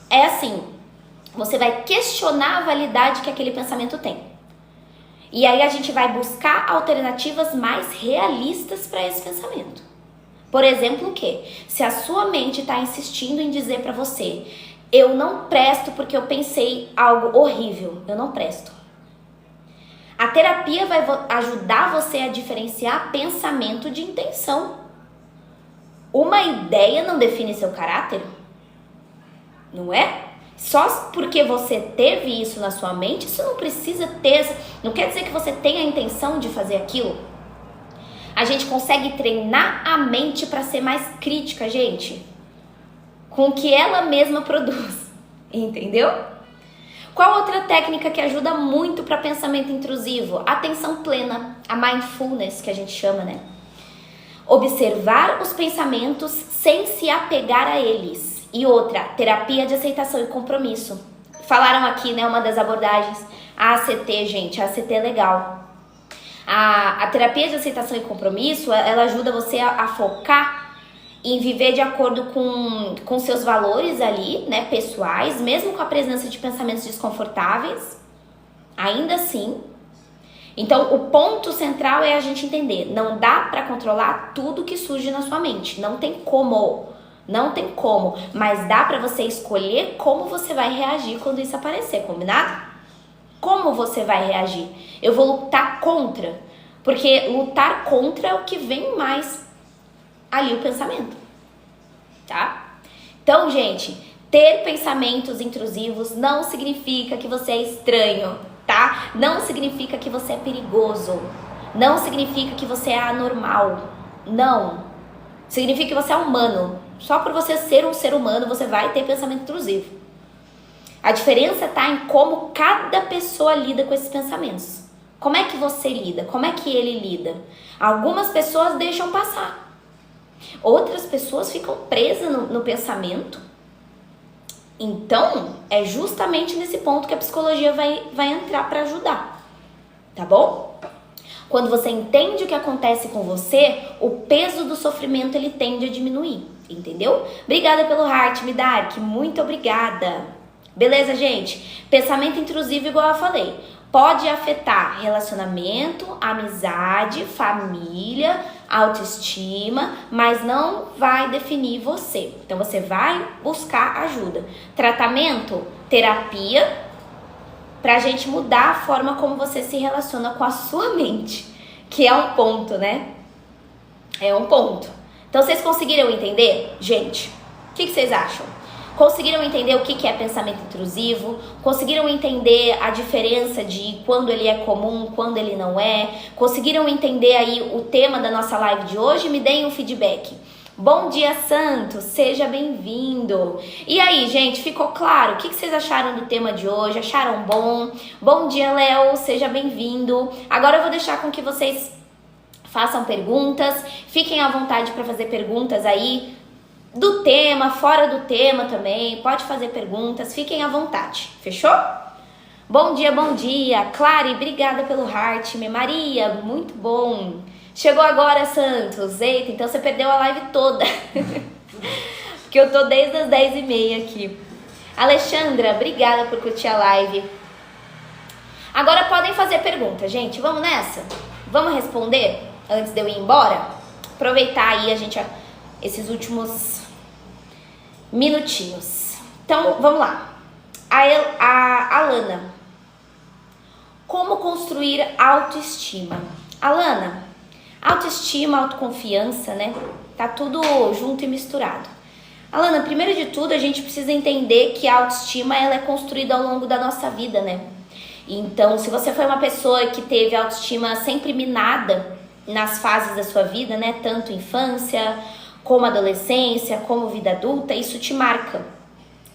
[SPEAKER 1] É assim, você vai questionar a validade que aquele pensamento tem. E aí a gente vai buscar alternativas mais realistas para esse pensamento. Por exemplo, o quê? Se a sua mente está insistindo em dizer para você, eu não presto porque eu pensei algo horrível, eu não presto. A terapia vai ajudar você a diferenciar pensamento de intenção. Uma ideia não define seu caráter, não é? Só porque você teve isso na sua mente, isso não precisa ter, não quer dizer que você tenha a intenção de fazer aquilo. A gente consegue treinar a mente para ser mais crítica, gente, com o que ela mesma produz, entendeu? Qual outra técnica que ajuda muito para pensamento intrusivo? Atenção plena, a mindfulness que a gente chama, né? Observar os pensamentos sem se apegar a eles. E outra, terapia de aceitação e compromisso. Falaram aqui, né, uma das abordagens, a ACT, gente, a ACT é legal. A terapia de aceitação e compromisso, ela ajuda você a focar em viver de acordo com seus valores ali, né, pessoais, mesmo com a presença de pensamentos desconfortáveis, ainda assim. Então, o ponto central é a gente entender, não dá para controlar tudo que surge na sua mente, não tem como, mas dá para você escolher como você vai reagir quando isso aparecer, combinado? Como você vai reagir? Eu vou lutar contra, porque lutar contra é o que vem mais ali o pensamento, tá? Então, gente, ter pensamentos intrusivos não significa que você é estranho, tá? Não significa que você é perigoso, não significa que você é anormal, não. Significa que você é humano. Só por você ser um ser humano, você vai ter pensamento intrusivo. A diferença tá em como cada pessoa lida com esses pensamentos. Como é que você lida? Como é que ele lida? Algumas pessoas deixam passar. Outras pessoas ficam presas no pensamento. Então, é justamente nesse ponto que a psicologia vai entrar para ajudar. Tá bom? Quando você entende o que acontece com você, o peso do sofrimento ele tende a diminuir. Entendeu? Obrigada pelo heart, Midark. Muito obrigada. Beleza, gente? Pensamento intrusivo, igual eu falei, pode afetar relacionamento, amizade, família, autoestima, mas não vai definir você. Então, você vai buscar ajuda. Tratamento, terapia, pra gente mudar a forma como você se relaciona com a sua mente, que é um ponto, né? É um ponto. Então, vocês conseguiram entender? Gente, o que vocês acham? Conseguiram entender o que é pensamento intrusivo? Conseguiram entender a diferença de quando ele é comum, quando ele não é? Conseguiram entender aí o tema da nossa live de hoje? Me deem um feedback. Bom dia, Santos, seja bem-vindo. E aí, gente, ficou claro? O que vocês acharam do tema de hoje? Acharam bom? Bom dia, Léo, seja bem-vindo. Agora eu vou deixar com que vocês façam perguntas, fiquem à vontade para fazer perguntas aí do tema, fora do tema também, pode fazer perguntas, fiquem à vontade, fechou? Bom dia, Clary, obrigada pelo heart, Maria, muito bom. Chegou agora, Santos, eita, então você perdeu a live toda, porque eu tô desde as 10h30 aqui. Alexandra, obrigada por curtir a live. Agora podem fazer perguntas, gente, vamos nessa? Vamos responder antes de eu ir embora? Aproveitar aí esses últimos minutinhos. Então, vamos lá. A Alana. Como construir autoestima? Alana, autoestima, autoconfiança, né? Tá tudo junto e misturado. Alana, primeiro de tudo, a gente precisa entender que a autoestima ela é construída ao longo da nossa vida, né? Então, se você foi uma pessoa que teve autoestima sempre minada nas fases da sua vida, né? Tanto infância, como adolescência, como vida adulta, isso te marca.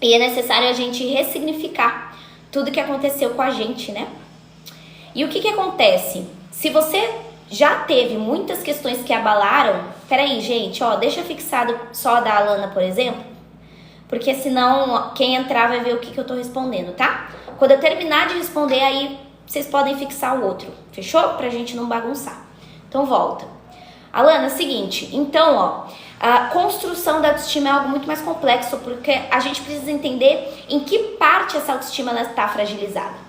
[SPEAKER 1] E é necessário a gente ressignificar tudo que aconteceu com a gente, né? E o que acontece? Se você já teve muitas questões que abalaram... Peraí, gente, ó, deixa fixado só da Alana, por exemplo, porque senão quem entrar vai ver o que eu tô respondendo, tá? Quando eu terminar de responder, aí vocês podem fixar o outro, fechou? Pra gente não bagunçar. Então volta. Alana, é o seguinte, então, ó, a construção da autoestima é algo muito mais complexo, porque a gente precisa entender em que parte essa autoestima está fragilizada.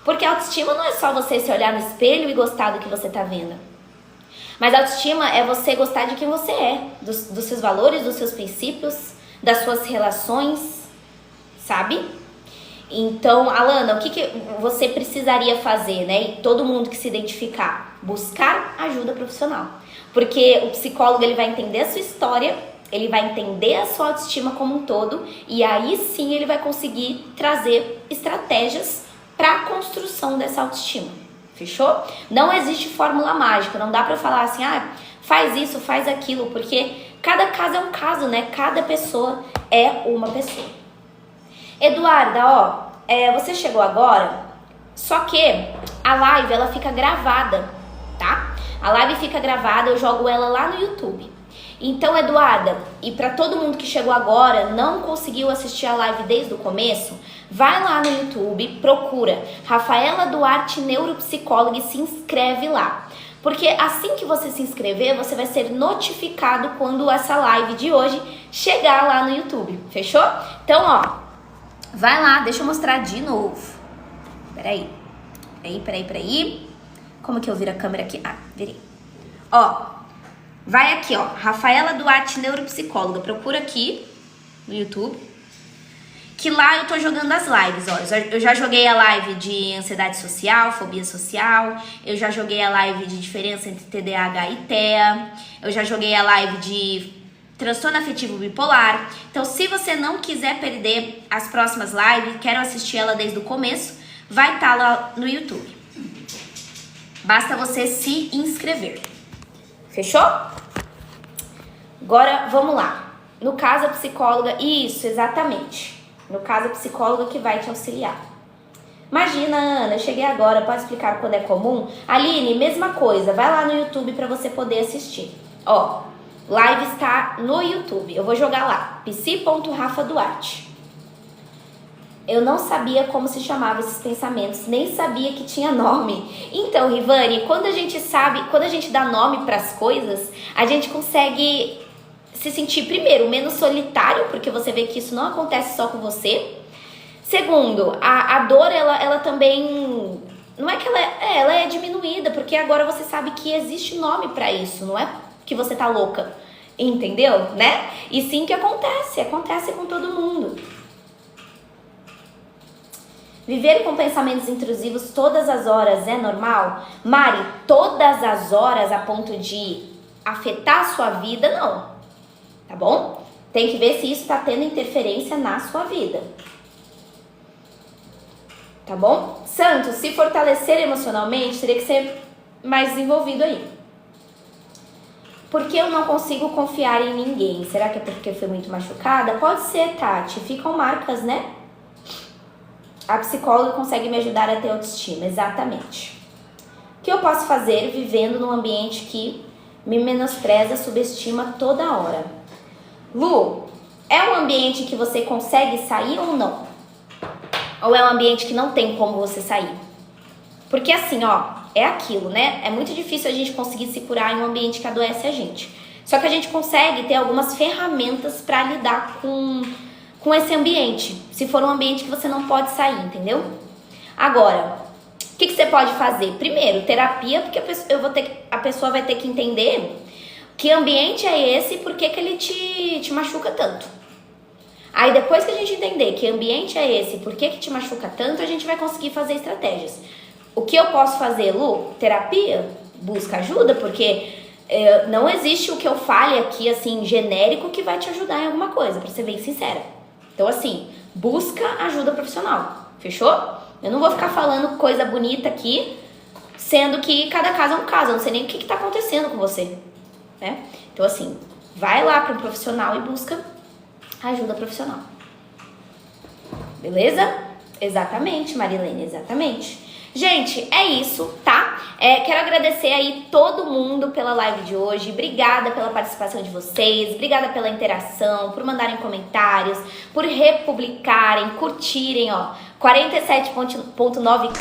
[SPEAKER 1] Porque a autoestima não é só você se olhar no espelho e gostar do que você tá vendo. Mas a autoestima é você gostar de quem você é, dos seus valores, dos seus princípios, das suas relações, sabe? Então, Alana, o que você precisaria fazer, né? E todo mundo que se identificar, buscar ajuda profissional. Porque o psicólogo ele vai entender a sua história, ele vai entender a sua autoestima como um todo, e aí sim ele vai conseguir trazer estratégias para a construção dessa autoestima. Fechou? Não existe fórmula mágica, não dá pra falar assim, faz isso, faz aquilo, porque cada caso é um caso, né? Cada pessoa é uma pessoa. Eduarda, ó, você chegou agora, só que a live, ela fica gravada, tá? A live fica gravada, eu jogo ela lá no YouTube. Então, Eduarda, e pra todo mundo que chegou agora, não conseguiu assistir a live desde o começo, vai lá no YouTube, procura Rafaela Duarte Neuropsicóloga e se inscreve lá. Porque assim que você se inscrever, você vai ser notificado quando essa live de hoje chegar lá no YouTube, fechou? Então, ó, vai lá, deixa eu mostrar de novo. Peraí. Como que eu viro a câmera aqui? Virei. Ó, vai aqui, ó, Rafaela Duarte Neuropsicóloga, procura aqui no YouTube. Que lá eu tô jogando as lives, ó. Eu já joguei a live de ansiedade social, fobia social. Eu já joguei a live de diferença entre TDAH e TEA. Eu já joguei a live de transtorno afetivo bipolar. Então, se você não quiser perder as próximas lives, quero assistir ela desde o começo, vai estar lá no YouTube. Basta você se inscrever. Fechou? Agora, vamos lá. No caso, a psicóloga... Isso, exatamente. No caso, a psicóloga que vai te auxiliar. Imagina, Ana, eu cheguei agora, pode explicar quando é comum? Aline, mesma coisa, vai lá no YouTube para você poder assistir. Ó, live está no YouTube, eu vou jogar lá, psi.rafaduarte. Eu não sabia como se chamava esses pensamentos, nem sabia que tinha nome. Então, Rivane, quando a gente sabe, quando a gente dá nome para as coisas, a gente consegue se sentir, primeiro, menos solitário, porque você vê que isso não acontece só com você. Segundo, a dor, ela também... Não é que ela é diminuída, porque agora você sabe que existe nome pra isso, não é que você tá louca, entendeu? Né? E sim que acontece com todo mundo. Viver com pensamentos intrusivos todas as horas é normal? Mari, todas as horas a ponto de afetar a sua vida, não. Tá bom? Tem que ver se isso tá tendo interferência na sua vida. Tá bom? Santos, se fortalecer emocionalmente, teria que ser mais desenvolvido aí. Por que eu não consigo confiar em ninguém? Será que é porque eu fui muito machucada? Pode ser, Tati. Ficam marcas, né? A psicóloga consegue me ajudar a ter autoestima. Exatamente. O que eu posso fazer vivendo num ambiente que me menospreza, subestima toda hora? Lu, é um ambiente que você consegue sair ou não? Ou é um ambiente que não tem como você sair? Porque assim, ó, é aquilo, né? É muito difícil a gente conseguir se curar em um ambiente que adoece a gente. Só que a gente consegue ter algumas ferramentas pra lidar com esse ambiente. Se for um ambiente que você não pode sair, entendeu? Agora, o que você pode fazer? Primeiro, terapia, porque a pessoa vai ter que entender que ambiente é esse e por que ele te machuca tanto. Aí depois que a gente entender que ambiente é esse, por que te machuca tanto, a gente vai conseguir fazer estratégias. O que eu posso fazer, Lu? Terapia? Busca ajuda, porque não existe o que eu fale aqui, assim, genérico, que vai te ajudar em alguma coisa, pra ser bem sincera. Então, assim, busca ajuda profissional, fechou? Eu não vou ficar falando coisa bonita aqui, sendo que cada caso é um caso, eu não sei nem o que tá acontecendo com você, né? Então, assim, vai lá para um profissional e busca ajuda profissional. Beleza? Exatamente, Marilene, exatamente. Gente, é isso, tá? Quero agradecer aí todo mundo pela live de hoje. Obrigada pela participação de vocês, obrigada pela interação, por mandarem comentários, por republicarem, curtirem, ó, 47.9k.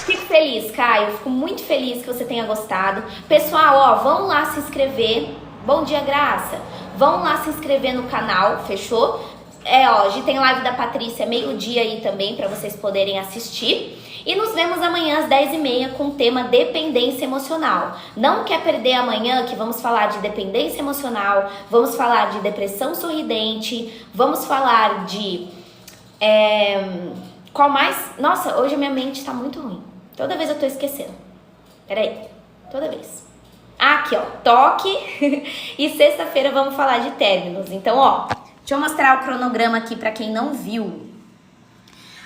[SPEAKER 1] Fico feliz, Caio, fico muito feliz que você tenha gostado. Pessoal, ó, vão lá se inscrever. Bom dia, Graça. Vão lá se inscrever no canal, fechou? Hoje tem live da Patrícia, meio-dia aí também, para vocês poderem assistir. E nos vemos amanhã às 10h30 com o tema dependência emocional. Não quer perder amanhã que vamos falar de dependência emocional, vamos falar de depressão sorridente, vamos falar de... qual mais? Nossa, hoje a minha mente tá muito ruim. Toda vez eu tô esquecendo. Peraí, toda vez. Aqui, ó, toque. E sexta-feira vamos falar de términos. Então, ó, deixa eu mostrar o cronograma aqui pra quem não viu.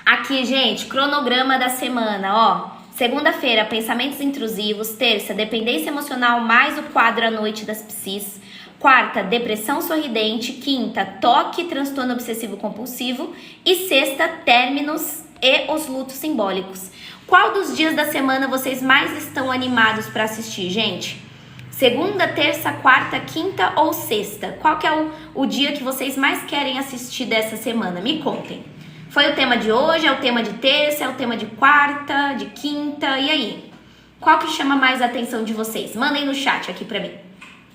[SPEAKER 1] Aqui, gente, cronograma da semana, ó. Segunda-feira, pensamentos intrusivos. Terça, dependência emocional mais o quadro à noite das psis. Quarta, depressão sorridente. Quinta, toque, transtorno obsessivo compulsivo. E sexta, términos e os lutos simbólicos. Qual dos dias da semana vocês mais estão animados para assistir, gente? Segunda, terça, quarta, quinta ou sexta? Qual que é o dia que vocês mais querem assistir dessa semana? Me contem. Foi o tema de hoje? É o tema de terça? É o tema de quarta? De quinta? E aí? Qual que chama mais a atenção de vocês? Mandem no chat aqui pra mim,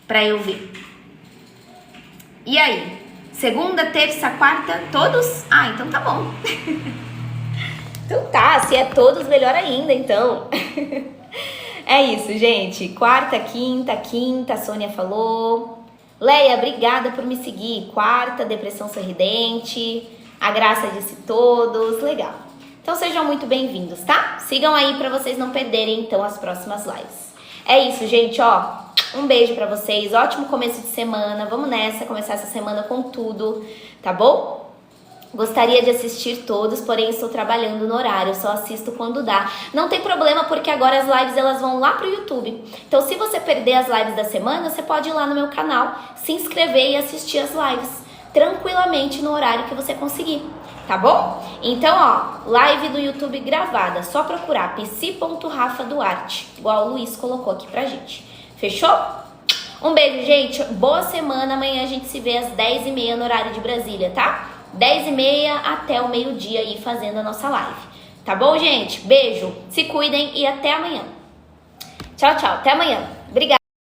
[SPEAKER 1] pra eu ver. E aí? Segunda, terça, quarta, todos? Ah, então tá bom. Então tá, se é todos, melhor ainda, então. É isso, gente. Quarta, quinta, a Sônia falou. Leia, obrigada por me seguir. Quarta, depressão sorridente. A Graça disse todos. Legal. Então sejam muito bem-vindos, tá? Sigam aí pra vocês não perderem, então, as próximas lives. É isso, gente, ó. Um beijo pra vocês. Ótimo começo de semana. Vamos nessa, começar essa semana com tudo, tá bom? Gostaria de assistir todos, porém estou trabalhando no horário, só assisto quando dá. Não tem problema, porque agora as lives elas vão lá pro YouTube. Então, se você perder as lives da semana, você pode ir lá no meu canal, se inscrever e assistir as lives tranquilamente no horário que você conseguir, tá bom? Então, ó, live do YouTube gravada, só procurar psi.rafaduarte, igual o Luiz colocou aqui pra gente. Fechou? Um beijo, gente. Boa semana. Amanhã a gente se vê às 10h30 no horário de Brasília, tá? 10h30 até o meio-dia aí fazendo a nossa live. Tá bom, gente? Beijo. Se cuidem e até amanhã. Tchau, tchau. Até amanhã. Obrigada.